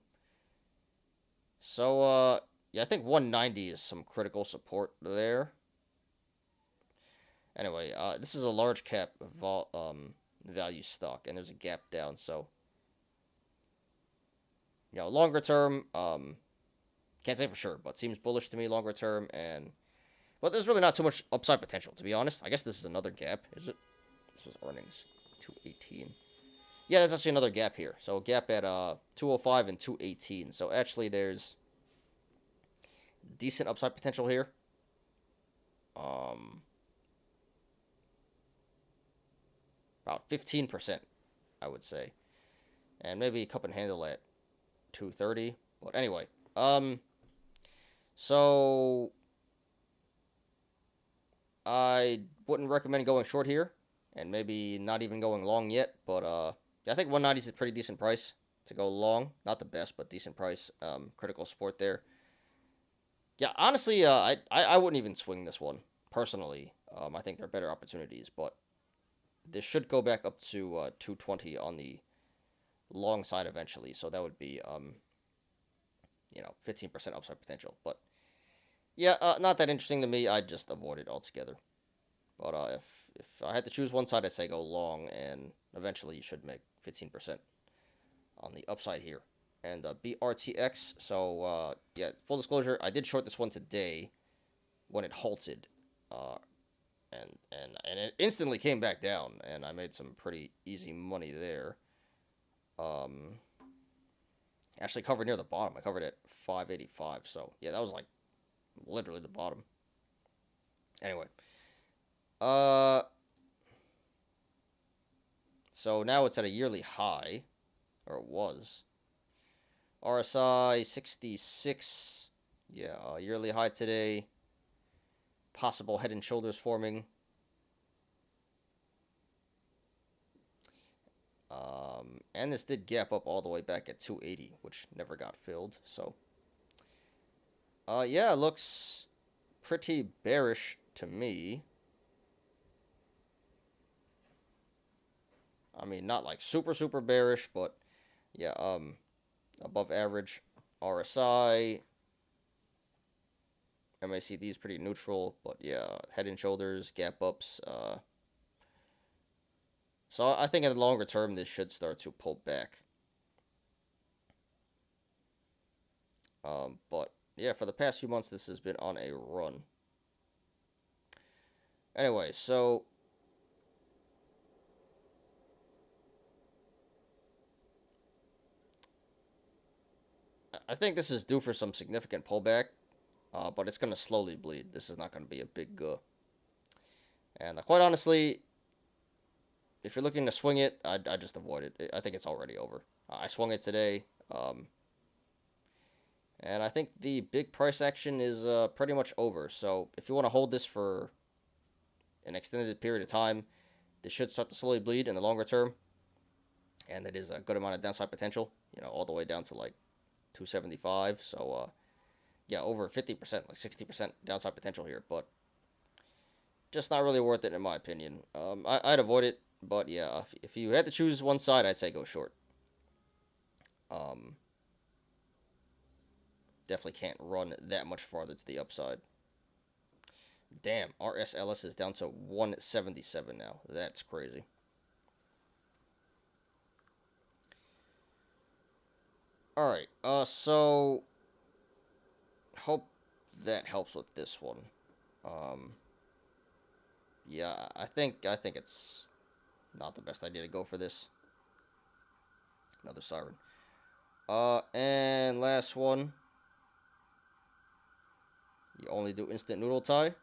So, yeah, I think 190 is some critical support there. Anyway, this is a large cap value stock, and there's a gap down, so you know, longer term, can't say for sure, but seems bullish to me longer term, but there's really not too much upside potential, to be honest. I guess this is another gap, is it? This was earnings, 218. Yeah, there's actually another gap here. So a gap at 205 and 218. So actually there's decent upside potential here. About 15%, I would say. And maybe cup and handle at 230. But anyway, so I wouldn't recommend going short here, and maybe not even going long yet. But yeah, I think 190 is a pretty decent price to go long. Not the best, but decent price. Critical support there. Yeah, honestly, I wouldn't even swing this one personally. I think there are better opportunities, but this should go back up to 220 on the long side eventually. So that would be 15% upside potential. But yeah, not that interesting to me. I'd just avoid it altogether. But if I had to choose one side, I'd say go long, and eventually you should make 15% on the upside here. And BRTX, so yeah, full disclosure, I did short this one today when it halted, and it instantly came back down, and I made some pretty easy money there. Actually covered near the bottom. I covered at 585, so yeah, that was like literally the bottom. Anyway, so now it's at a yearly high, or it was. RSI 66. Yeah, yearly high today. Possible head and shoulders forming. And this did gap up all the way back at 280, which never got filled. So, yeah, it looks pretty bearish to me. I mean, not like super bearish, but yeah, above average RSI. MACD is pretty neutral, but yeah, head and shoulders, gap ups. So I think in the longer term, this should start to pull back. But yeah, for the past few months, this has been on a run. Anyway, so I think this is due for some significant pullback, but it's going to slowly bleed. This is not going to be a big and quite honestly, if you're looking to swing it, I just avoid it. I think it's already over. I swung it today, and I think the big price action is pretty much over. So if you want to hold this for an extended period of time, this should start to slowly bleed in the longer term, and it is a good amount of downside potential. You know, all the way down to like 275. So yeah, over 50%, like 60% downside potential here, but just not really worth it in my opinion. I'd avoid it, but yeah, if you had to choose one side, I'd say go short. Definitely can't run that much farther to the upside. Damn, RSLS is down to 177 now. That's crazy. Alright, so hope that helps with this one. Yeah, I think it's not the best idea to go for this. Another siren. And last one. You only do instant noodle tie?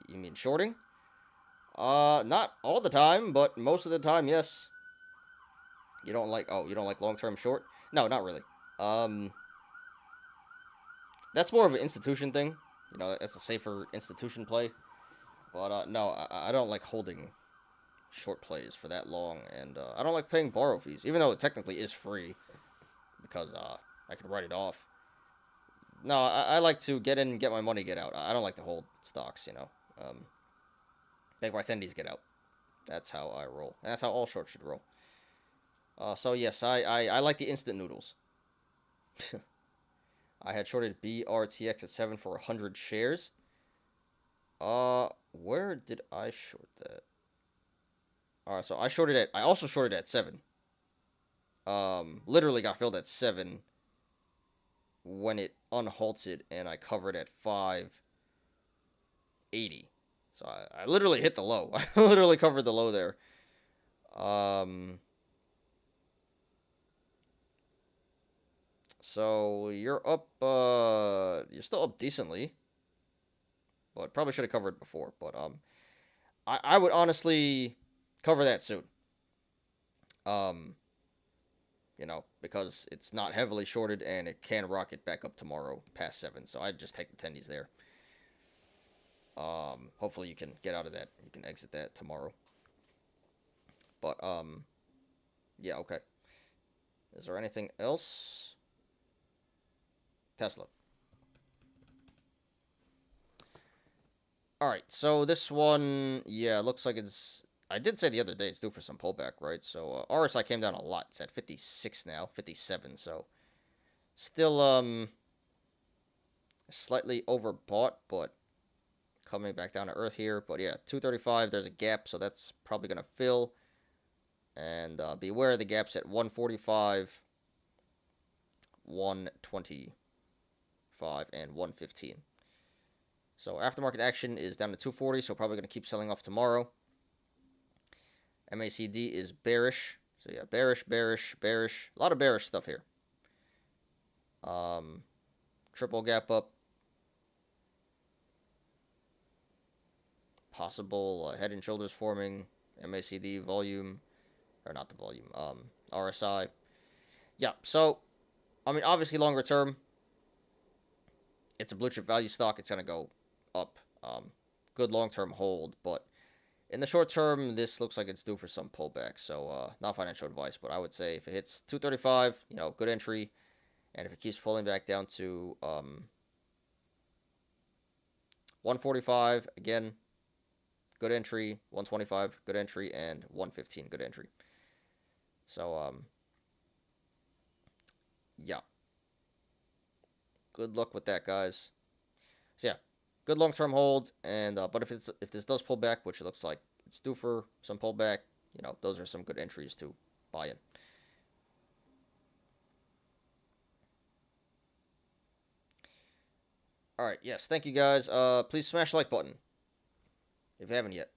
You mean shorting? Not all the time, but most of the time, yes. You don't like long-term short? No, not really. That's more of an institution thing. You know, that's a safer institution play. But, no, I don't like holding short plays for that long, and, I don't like paying borrow fees, even though it technically is free, because, I can write it off. No, I like to get in, get my money, get out. I don't like to hold stocks, you know. Make my attendees get out. That's how I roll. And that's how all shorts should roll. So yes, I like the instant noodles. I had shorted BRTX at 7 for 100 shares. Where did I short that? Alright, so I also shorted at 7. Literally got filled at 7 when it unhalted, and I covered at 580. So I literally hit the low. I literally covered the low there. So you're up, you're still up decently. But probably should have covered before. But, I would honestly cover that soon. You know, because it's not heavily shorted and it can rocket back up tomorrow past 7. So I'd just take the tendies there. Hopefully you can get out of that. You can exit that tomorrow. But, yeah, okay. Is there anything else? Tesla. Alright, so this one, yeah, looks like it's... I did say the other day it's due for some pullback, right? So, RSI came down a lot. It's at 56 now, 57, so... Still, slightly overbought, but coming back down to earth here. But yeah, 235, there's a gap, so that's probably going to fill. And beware of the gaps at 145, 125, and 115. So aftermarket action is down to 240, so probably going to keep selling off tomorrow. MACD is bearish. So yeah, bearish, bearish, bearish. A lot of bearish stuff here. Triple gap up. Possible head and shoulders forming. MACD volume. Or not the volume. RSI. Yeah, so, I mean, obviously longer term, it's a blue chip value stock. It's going to go up. Good long-term hold, but in the short term, this looks like it's due for some pullback. So, not financial advice, but I would say if it hits 235, you know, good entry. And if it keeps pulling back down to 145, again, good entry. 125, good entry. And 115, good entry. So, yeah. Good luck with that, guys. So, yeah. Good long-term hold, and but if this does pull back, which it looks like it's due for some pullback, you know, those are some good entries to buy in. All right, yes, thank you guys. Please smash the like button if you haven't yet.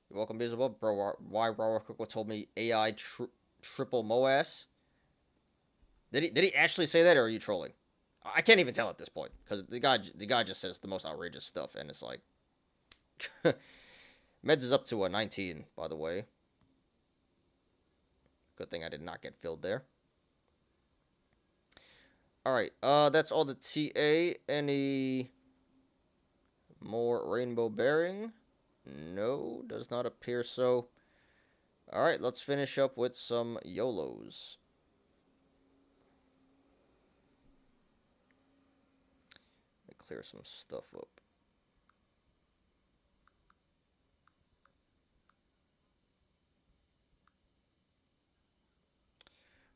You're welcome, Beelzebub. Bro, why Raw Coco told me AI triple MOAS? Did he actually say that, or are you trolling? I can't even tell at this point because the guy just says the most outrageous stuff, and it's like, Meds is up to a 19, by the way. Good thing I did not get filled there. All right, that's all the TA. Any more rainbow bearing? No, does not appear so. All right, let's finish up with some YOLOs. Let me clear some stuff up.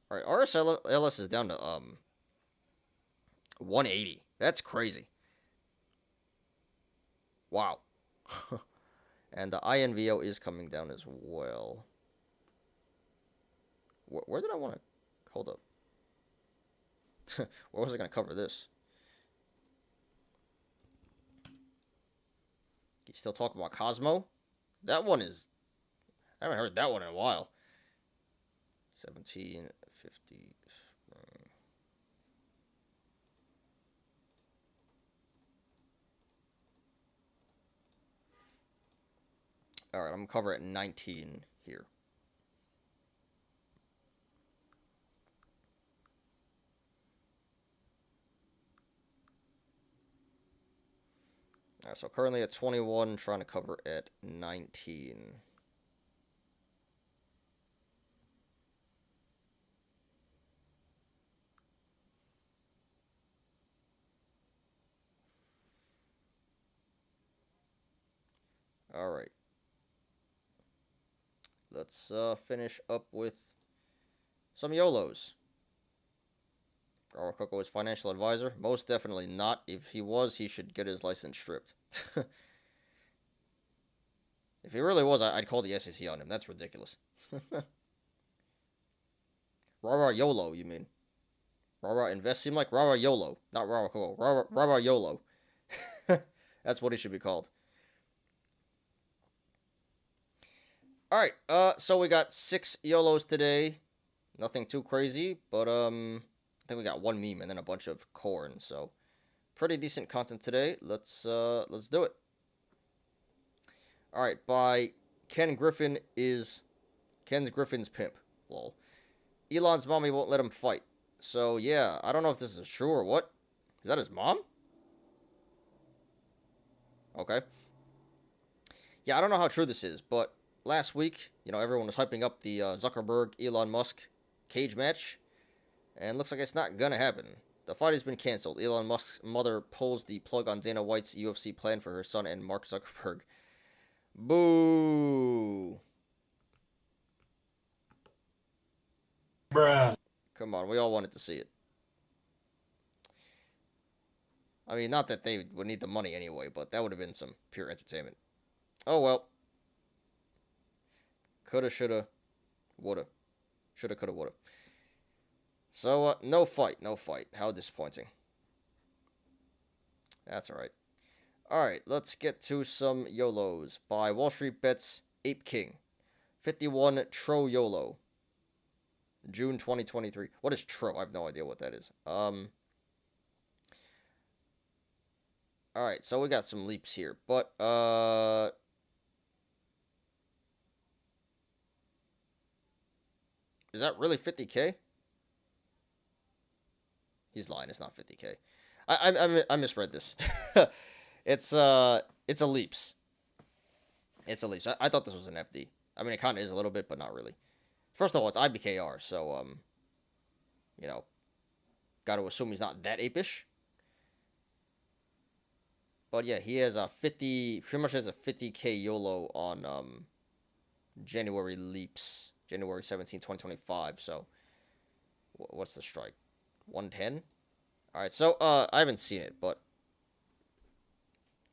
All right, RSLS is down to 180. That's crazy. Wow. And the INVO is coming down as well. Where did I want to... Hold up. Where was I going to cover this? You still talking about Cosmo? That one is... I haven't heard that one in a while. 1750... Alright, I'm going to cover at 19 here. Alright, so currently at 21, trying to cover at 19. Alright. Let's finish up with some YOLOs. Garwa Coco is financial advisor. Most definitely not. If he was, he should get his license stripped. If he really was, I'd call the SEC on him. That's ridiculous. Rara YOLO, you mean? Rara Invest seem like Rara YOLO, not Rara Coco. Rara YOLO. That's what he should be called. Alright, so we got 6 YOLOs today. Nothing too crazy, but, I think we got one meme and then a bunch of corn, so pretty decent content today. Let's do it. Alright, by Ken Griffin is Ken's Griffin's pimp. Lol. Elon's mommy won't let him fight. So, yeah, I don't know if this is true or what. Is that his mom? Okay. Yeah, I don't know how true this is, but last week, you know, everyone was hyping up the Zuckerberg-Elon Musk cage match, and looks like it's not gonna happen. The fight has been canceled. Elon Musk's mother pulls the plug on Dana White's UFC plan for her son and Mark Zuckerberg. Boo! Bruh. Come on, we all wanted to see it. I mean, not that they would need the money anyway, but that would have been some pure entertainment. Oh well. Coulda, shoulda, woulda. Shoulda, coulda, woulda. So, no fight, no fight. How disappointing. That's alright. Alright, let's get to some YOLOs. By Wall Street Bets, Ape King. 51 Tro YOLO. June 2023. What is Tro? I have no idea what that is. Alright, so we got some leaps here. But, is that really 50K? He's lying. It's not 50K. I misread this. It's a leaps. It's a leaps. I thought this was an FD. I mean, it kind of is a little bit, but not really. First of all, it's IBKR, so you know, got to assume he's not that apish. But yeah, he has a 50. Pretty much has a 50K YOLO on January leaps. January 17, 2025. So, what's the strike? 110? Alright, so, I haven't seen it, but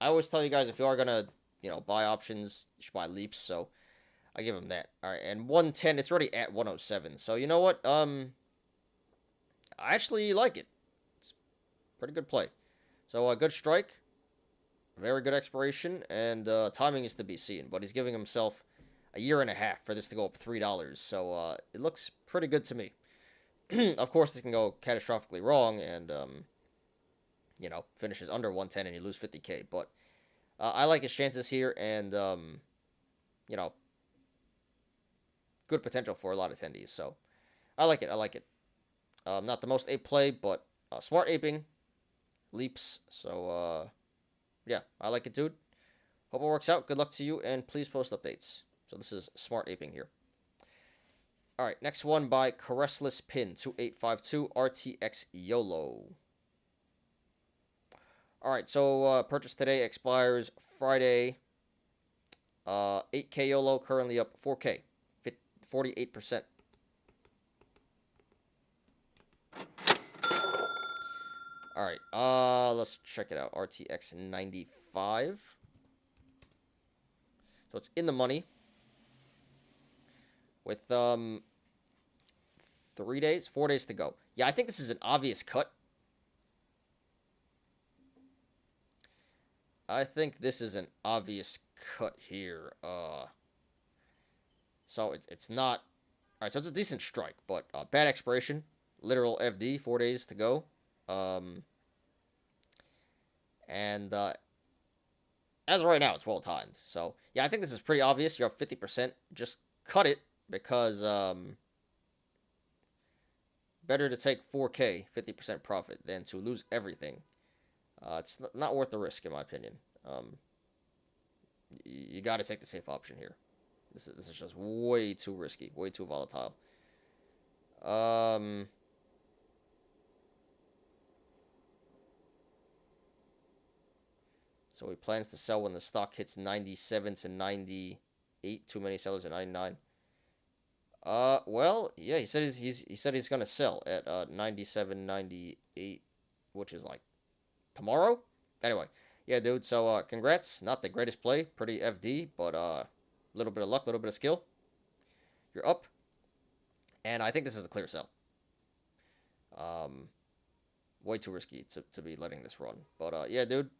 I always tell you guys, if you are gonna, you know, buy options, you should buy leaps, so I give him that. Alright, and 110, it's already at 107, so you know what, I actually like it. It's a pretty good play. So, a good strike, very good expiration, and, timing is to be seen, but he's giving himself a year and a half for this to go up $3, so, it looks pretty good to me. Of course, this can go catastrophically wrong and, you know, finishes under 110 and you lose 50K. But I like his chances here and, you know, good potential for a lot of attendees. So I like it. I like it. Not the most ape play, but smart aping, leaps. So, yeah, I like it, dude. Hope it works out. Good luck to you, and please post updates. So this is smart aping here. All right, next one by Caressless Pin 2852 RTX YOLO. All right, so purchase today expires Friday. 8K YOLO currently up 4K, 48%. All right, let's check it out. RTX 95. So it's in the money with 4 days to go. Yeah, I think this is an obvious cut. I think this is an obvious cut here. So it's not. All right, so it's a decent strike, but bad expiration. Literal FD, 4 days to go. And as of right now, it's well timed. So yeah, I think this is pretty obvious. You're up 50%. Just cut it because better to take 4K, 50% profit than to lose everything. It's not worth the risk, in my opinion. You got to take the safe option here. This is just way too risky, way too volatile. So he plans to sell when the stock hits 97 to 98. Too many sellers at 99. Well, yeah, he said he's gonna sell at 97, 98, which is like tomorrow. Anyway, yeah, dude. So congrats. Not the greatest play, pretty FD, but little bit of luck, little bit of skill. You're up, and I think this is a clear sell. Way too risky to be letting this run, but yeah, dude.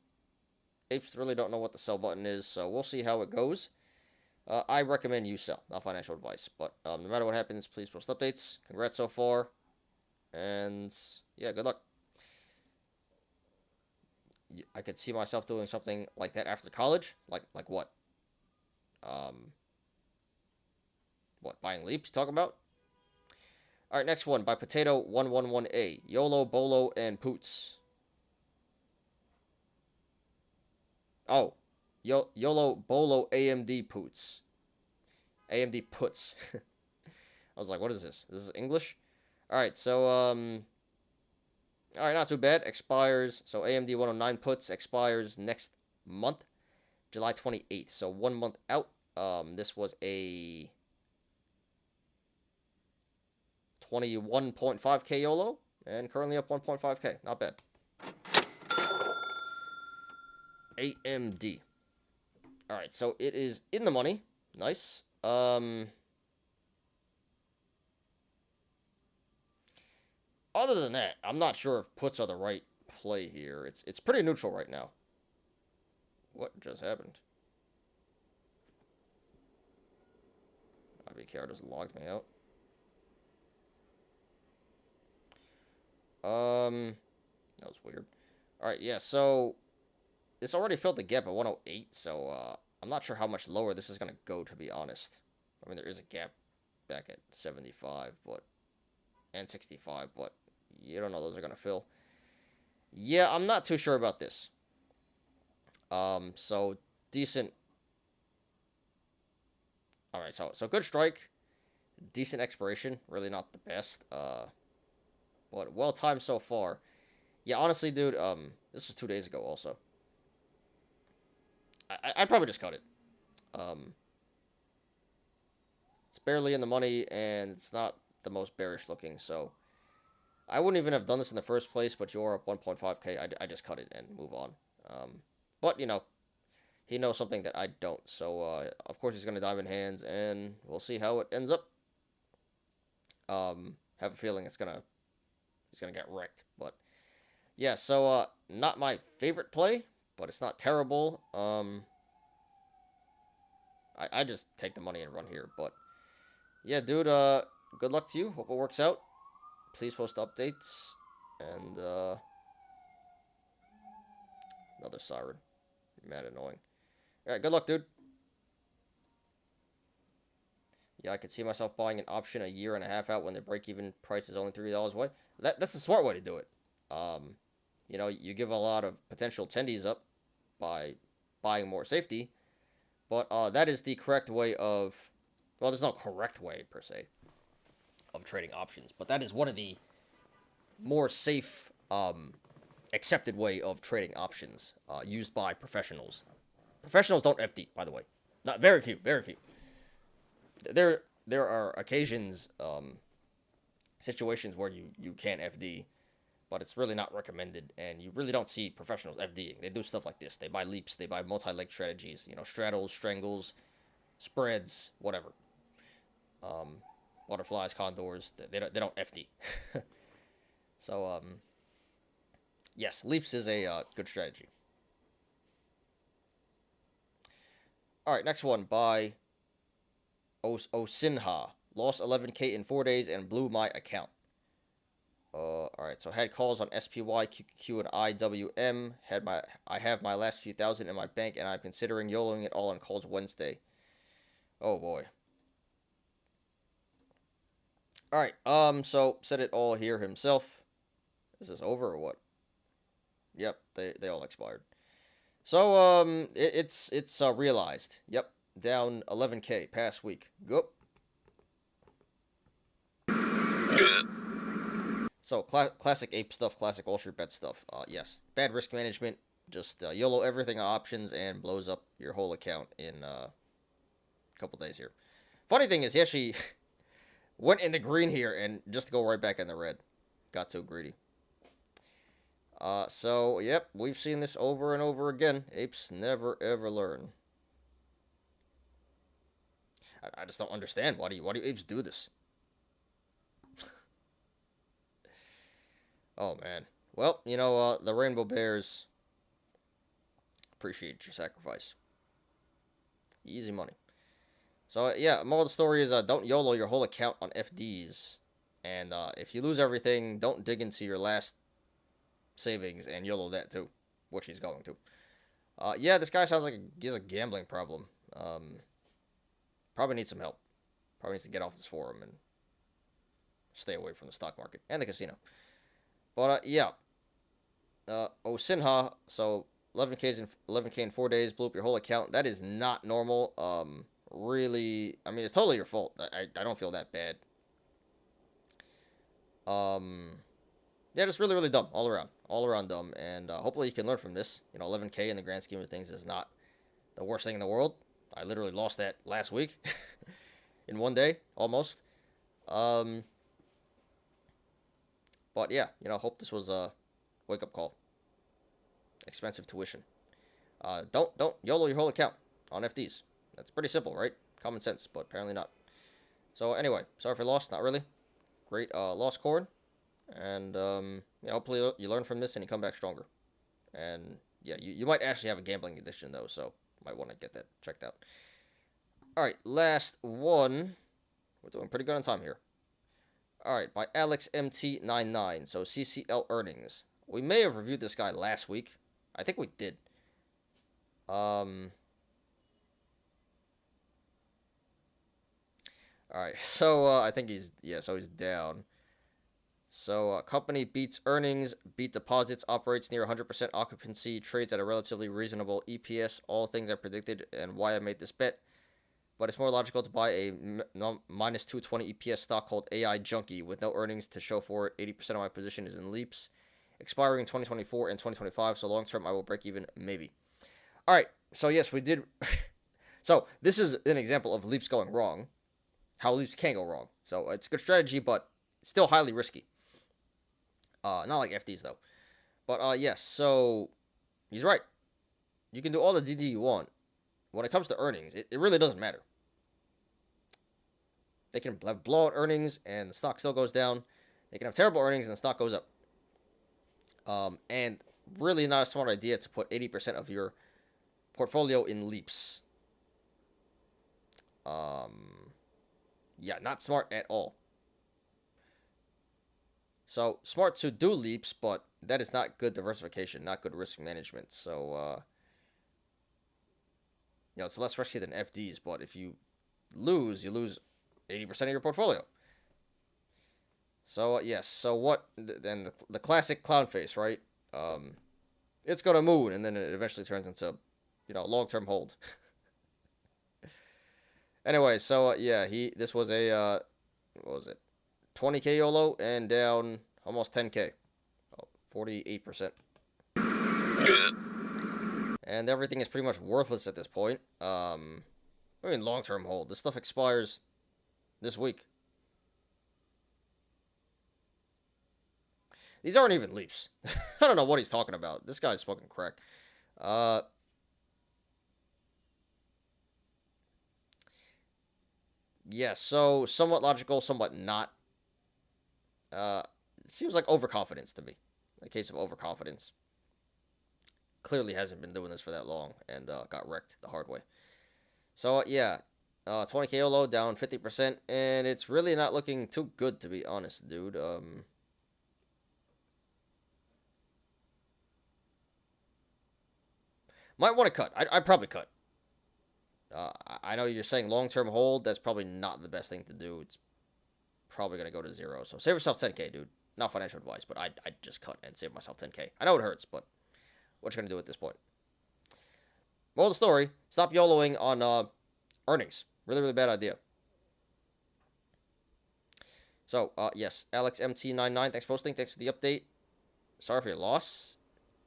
Apes really don't know what the sell button is, so we'll see how it goes. I recommend you sell, not financial advice. But no matter what happens, please post updates. Congrats so far. And yeah, good luck. I could see myself doing something like that after college. Like what? What, buying leaps? Talking about? All right, next one by Potato111A. YOLO, Bolo, and Poots. Oh, YOLO, Bolo, AMD Poots. AMD Puts. I was like, what is this? This is English? All right, so, all right, not too bad. Expires, so AMD 109 Puts expires next month, July 28th. So 1 month out. This was a 21.5K YOLO, and currently up 1.5K. Not bad. AMD. All right, so it is in the money. Nice. Other than that, I'm not sure if puts are the right play here. It's pretty neutral right now. What just happened? IBKR just logged me out. That was weird. All right, yeah. So this already filled the gap at 108. So I'm not sure how much lower this is gonna go, to be honest. I mean, there is a gap back at 75, and 65, but you don't know those are gonna fill. Yeah, I'm not too sure about this. So decent. All right, so good strike, decent expiration. Really not the best. But well timed so far. Yeah, honestly, dude. This was 2 days ago. Also, I'd probably just cut it. It's barely in the money, and it's not the most bearish looking, so I wouldn't even have done this in the first place, but you're up 1.5K. I just cut it and move on. But, you know, he knows something that I don't, so of course he's going to dive in hands, and we'll see how it ends up. Have a feeling he's gonna get wrecked, but yeah, so not my favorite play, but it's not terrible. I just take the money and run here, but yeah, dude, good luck to you. Hope it works out. Please post updates. And, another siren. Mad annoying. Alright, good luck, dude. Yeah, I could see myself buying an option a year and a half out when the break-even price is only $3 away. That's a smart way to do it. You know, you give a lot of potential attendees up by buying more safety, but that is the correct way of... Well, there's no correct way, per se, of trading options, but that is one of the more safe, accepted way of trading options used by professionals. Professionals don't FD, by the way. Not very few, very few. There are occasions, situations where you can FD, but it's really not recommended, and you really don't see professionals FDing. They do stuff like this. They buy leaps, they buy multi-leg strategies, you know, straddles, strangles, spreads, whatever. Butterflies, condors, they don't FD. So, yes, leaps is a good strategy. Alright, next one by Osinha. Lost 11K in 4 days and blew my account. Alright, so had calls on SPY, QQQ, and IWM. I have my last few thousand in my bank, and I'm considering YOLOing it all on calls Wednesday. Oh boy. Alright, so said it all here himself. Is this over or what? Yep, they all expired. So, it's realized. Yep, down 11K past week. Go. So, classic ape stuff, classic Wall Street bet stuff. Yes, bad risk management. Just YOLO everything on options and blows up your whole account in a couple days here. Funny thing is, he actually went in the green here and just go right back in the red. Got too greedy. So, yep, we've seen this over and over again. Apes never, ever learn. I just don't understand. Why do apes do this? Oh, man. Well, you know, the rainbow bears appreciate your sacrifice. Easy money. So, yeah, moral of the story is don't YOLO your whole account on FDs. And if you lose everything, don't dig into your last savings and YOLO that too, which he's going to. Yeah, this guy sounds like he has a gambling problem. Probably needs some help. Probably needs to get off this forum and stay away from the stock market and the casino. But yeah, Osinha. So 11K in 4 days, blew up your whole account. That is not normal. Really, I mean, it's totally your fault. I don't feel that bad. Yeah, just really, really dumb all around dumb. And hopefully you can learn from this. You know, 11K in the grand scheme of things is not the worst thing in the world. I literally lost that last week in 1 day, almost. But yeah, you know, hope this was a wake-up call. Expensive tuition. Don't YOLO your whole account on FDs. That's pretty simple, right? Common sense, but apparently not. So anyway, sorry for loss. Not really. Great lost cord. And yeah, hopefully you learn from this and you come back stronger. And yeah, you might actually have a gambling addiction though, so might want to get that checked out. Alright, last one. We're doing pretty good on time here. Alright, by AlexMT99. So CCL earnings. We may have reviewed this guy last week. I think we did. Alright, so I think he's down. So, company beats earnings, beat deposits, operates near 100% occupancy, trades at a relatively reasonable EPS, all things I predicted and why I made this bet. But it's more logical to buy a minus 220 EPS stock called AI Junkie with no earnings to show for it. 80% of my position is in leaps, expiring in 2024 and 2025, so long term I will break even, maybe. Alright, so yes, we did. So, this is an example of leaps going wrong. How leaps can go wrong. So, it's a good strategy, but still highly risky. Not like FDs though. But yes, so he's right. You can do all the DD you want. When it comes to earnings, it really doesn't matter. They can have blowout earnings and the stock still goes down. They can have terrible earnings and the stock goes up. And really not a smart idea to put 80% of your portfolio in leaps. Yeah, not smart at all. So, smart to do leaps, but that is not good diversification, not good risk management. So, it's less risky than FDs, but if you lose 80% of your portfolio. So, yes. So, what, then the classic clown face, right? It's going to moon, and then it eventually turns into, long-term hold. Anyway, so, yeah, this was a, what was it? 20K YOLO and down almost 10K. 48%. And everything is pretty much worthless at this point. Long-term hold. This stuff expires this week. These aren't even leaps. I don't know what he's talking about. This guy's smoking crack. Yeah, so somewhat logical, somewhat not. Seems like overconfidence to me. A case of overconfidence. Clearly hasn't been doing this for that long and got wrecked the hard way. So, yeah. 20K YOLO down 50%, and it's really not looking too good, to be honest, dude. Might want to cut. I'd probably cut. I know you're saying long-term hold. That's probably not the best thing to do. It's probably going to go to zero. So save yourself 10K, dude. Not financial advice, but I'd just cut and save myself 10K. I know it hurts, but what you going to do at this point? Moral of the story, stop YOLOing on earnings. Really, really bad idea. So, yes, AlexMT99, thanks for posting. Thanks for the update. Sorry for your loss.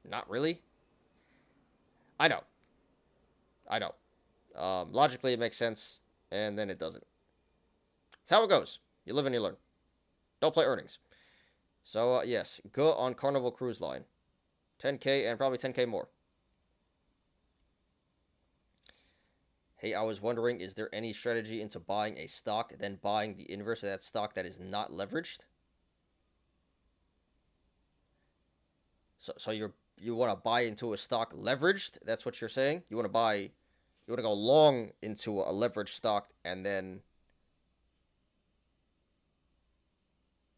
Not really. I know. Logically, it makes sense, and then it doesn't. It's how it goes. You live and you learn. Don't play earnings. So, yes, go on Carnival Cruise Line. 10K and probably 10K more. Hey, I was wondering, is there any strategy into buying a stock, then buying the inverse of that stock that is not leveraged? So you want to buy into a stock leveraged? That's what you're saying? You want to go long into a leveraged stock and then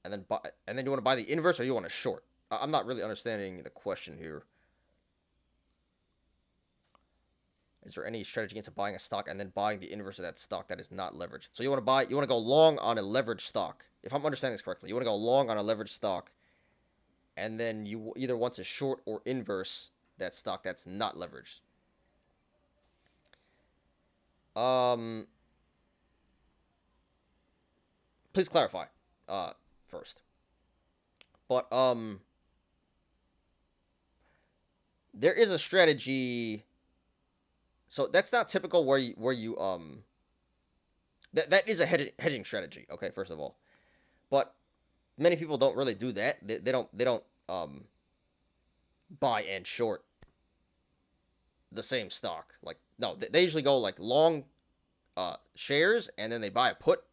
you want to buy the inverse, or you want to short? I'm not really understanding the question here. Is there any strategy into buying a stock and then buying the inverse of that stock that is not leveraged? So you want to go long on a leveraged stock. If I'm understanding this correctly, you want to go long on a leveraged stock, and then you either want to short or inverse that stock that's not leveraged. Please clarify, first. But, there is a strategy. So that's not typical where you that is a hedging strategy. Okay, first of all, but many people don't really do that. They don't buy and short the same stock. Like, no, they usually go like long shares, and then they buy a put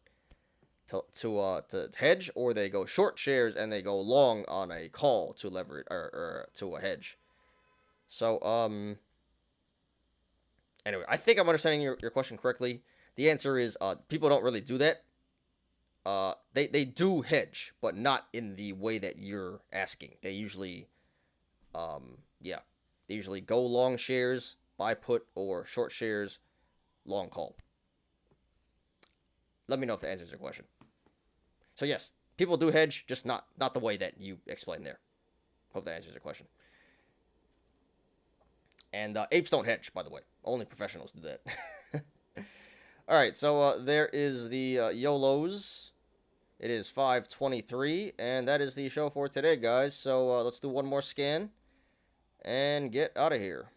to hedge, or they go short shares and they go long on a call to leverage or to a hedge. So anyway, I think I'm understanding your question correctly. The answer is people don't really do that. They do hedge, but not in the way that you're asking. They usually they usually go long shares, buy put, or short shares, long call. Let me know if that answers your question. So yes, people do hedge, just not the way that you explained there. Hope that answers your question. And apes don't hedge, by the way. Only professionals do that. Alright, so there is the YOLOs. It is 5:23, and that is the show for today, guys. So let's do one more scan and get out of here.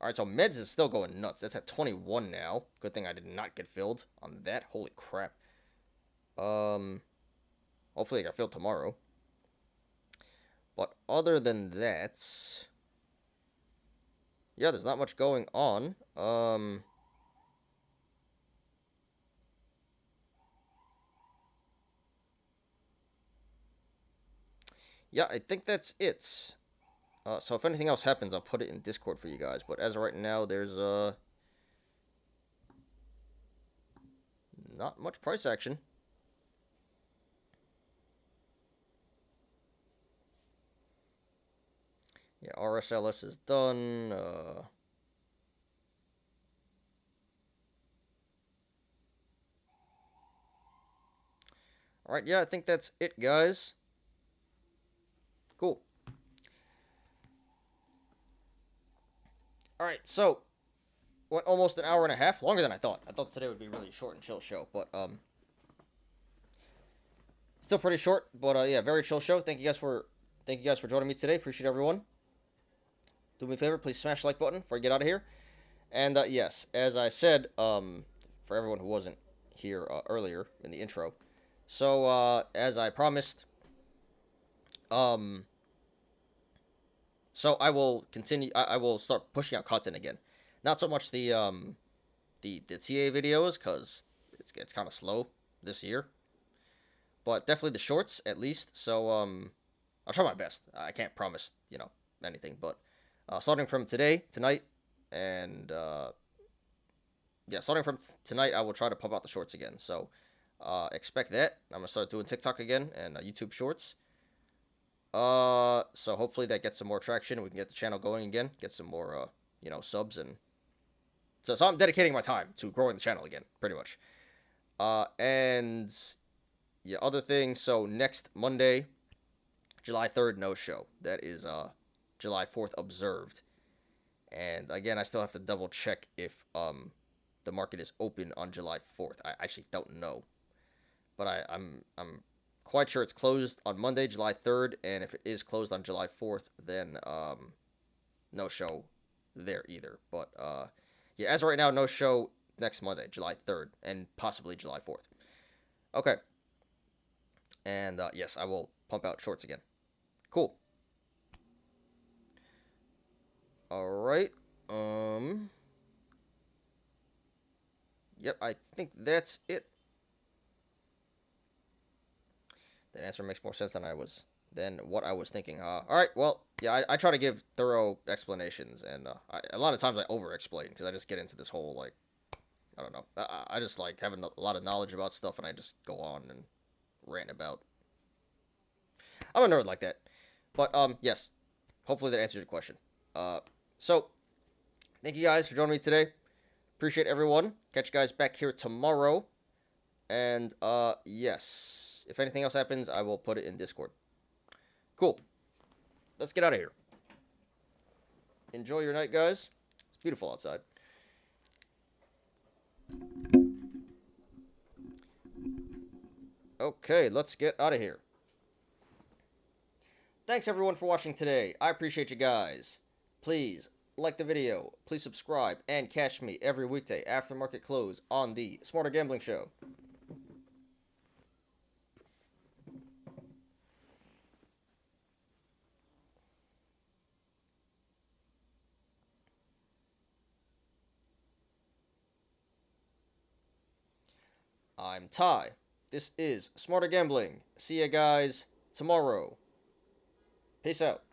Alright, so meds is still going nuts. That's at 21 now. Good thing I did not get filled on that. Holy crap. Hopefully I got filled tomorrow. But other than that, yeah, there's not much going on. Yeah, I think that's it. So if anything else happens, I'll put it in Discord for you guys. But as of right now, there's not much price action. Yeah, RSLS is done. Alright, yeah, I think that's it, guys. Cool. Alright, so, went almost an hour and a half. Longer than I thought. I thought today would be a really short and chill show, but, still pretty short, but, yeah, very chill show. Thank you guys for joining me today. Appreciate everyone. Do me a favor, please smash the like button before I get out of here. And, yes, as I said, for everyone who wasn't here, earlier in the intro. So, as I promised, so I will continue, I will start pushing out content again. Not so much the TA videos, because it's kind of slow this year. But definitely the shorts, at least. So, I'll try my best. I can't promise, anything. But, starting from tonight, and, yeah, starting from tonight, I will try to pump out the shorts again. So, expect that. I'm going to start doing TikTok again and YouTube shorts. So hopefully that gets some more traction. We can get the channel going again. Get some more, subs. And so I'm dedicating my time to growing the channel again, pretty much. And, yeah, other things. So next Monday, July 3rd, no show. That is, July 4th observed. And, again, I still have to double check if, the market is open on July 4th. I actually don't know. But I'm quite sure it's closed on Monday, July 3rd, and if it is closed on July 4th, then no show there either. But yeah, as of right now, no show next Monday, July 3rd, and possibly July 4th. Okay. And yes, I will pump out shorts again. Cool. All right. Yep, I think that's it. That answer makes more sense than what I was thinking. All right, well, yeah, I try to give thorough explanations, and a lot of times I over-explain, because I just get into this whole, like, I don't know. I just like having a lot of knowledge about stuff, and I just go on and rant about. I'm a nerd like that. But, yes, hopefully that answers your question. So, thank you guys for joining me today. Appreciate everyone. Catch you guys back here tomorrow. And, yes. If anything else happens, I will put it in Discord. Cool. Let's get out of here. Enjoy your night, guys. It's beautiful outside. Okay, let's get out of here. Thanks, everyone, for watching today. I appreciate you guys. Please like the video. Please subscribe. And catch me every weekday after market close on the Smarter Gambling Show. I'm Ty. This is Smarter Gambling. See ya guys tomorrow. Peace out.